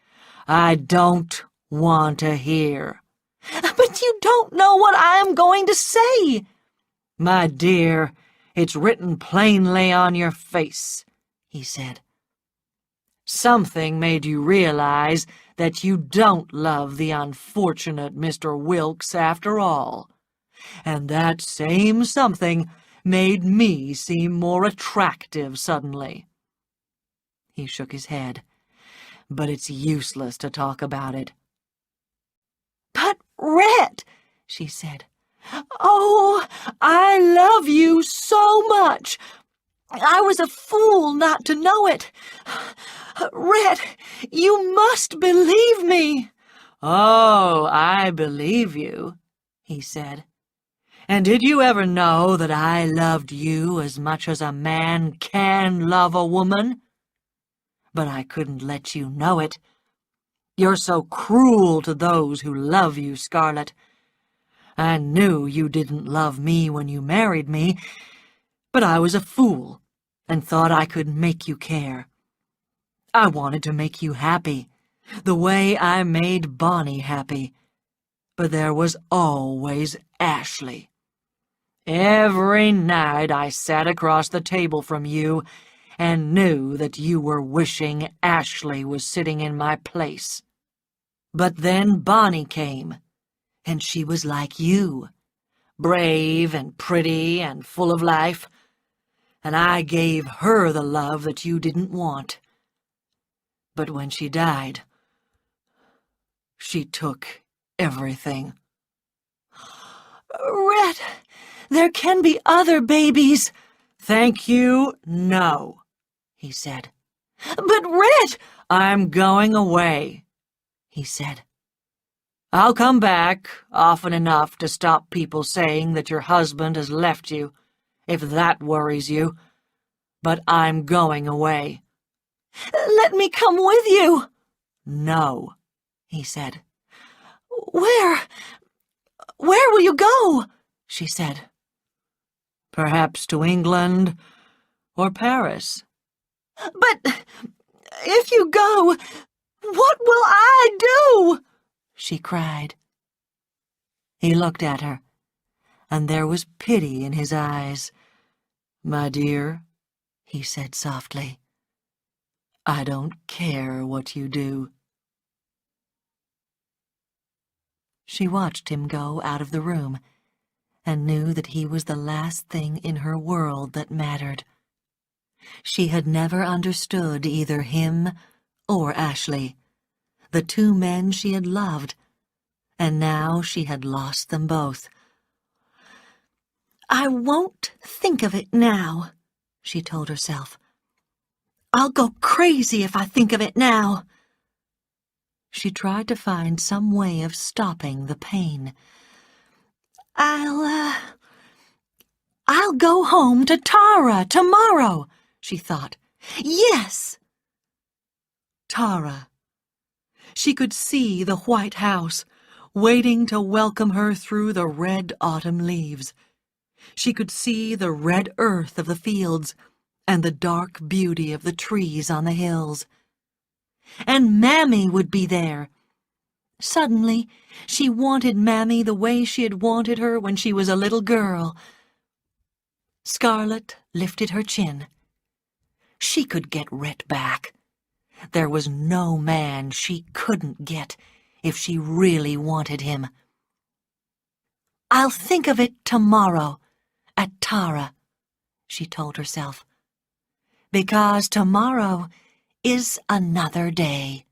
"I don't want to hear." "But you don't know what I am going to say." "My dear, it's written plainly on your face," he said. "Something made you realize that you don't love the unfortunate Mr. Wilkes after all. And that same something made me seem more attractive suddenly." He shook his head. but it's useless to talk about it." "But, Rhett," she said, "oh, I love you so much. I was a fool not to know it. Rhett, you must believe me." "Oh, I believe you," he said. "And did you ever know that I loved you as much as a man can love a woman? But I couldn't let you know it. You're so cruel to those who love you, Scarlett. I knew you didn't love me when you married me, but I was a fool and thought I could make you care. I wanted to make you happy, the way I made Bonnie happy. But there was always Ashley. Every night I sat across the table from you and knew that you were wishing Ashley was sitting in my place. But then Bonnie came, and she was like you, brave and pretty and full of life, and I gave her the love that you didn't want. But when she died, she took everything." "Rhett, there can be other babies." "Thank you, no," he said. "But, Rhett—" "I'm going away," he said. "I'll come back often enough to stop people saying that your husband has left you, if that worries you. But I'm going away." "Let me come with you." "No," he said. Where will you go?" she said. "Perhaps to England or Paris." "But if you go, what will I do?" she cried. He looked at her, and there was pity in his eyes. "My dear," he said softly, "I don't care what you do." She watched him go out of the room, and knew that he was the last thing in her world that mattered. She had never understood either him or Ashley, the two men she had loved, and now she had lost them both. "I won't think of it now," she told herself. "I'll go crazy if I think of it now." She tried to find some way of stopping the pain. I'll go home to Tara tomorrow," she thought. "Yes." Tara. She could see the white house, waiting to welcome her through the red autumn leaves. She could see the red earth of the fields and the dark beauty of the trees on the hills. And Mammy would be there. Suddenly, she wanted Mammy the way she had wanted her when she was a little girl. Scarlett lifted her chin. She could get Rhett back. There was no man she couldn't get if she really wanted him. "I'll think of it tomorrow, at Tara," she told herself, "because tomorrow is another day."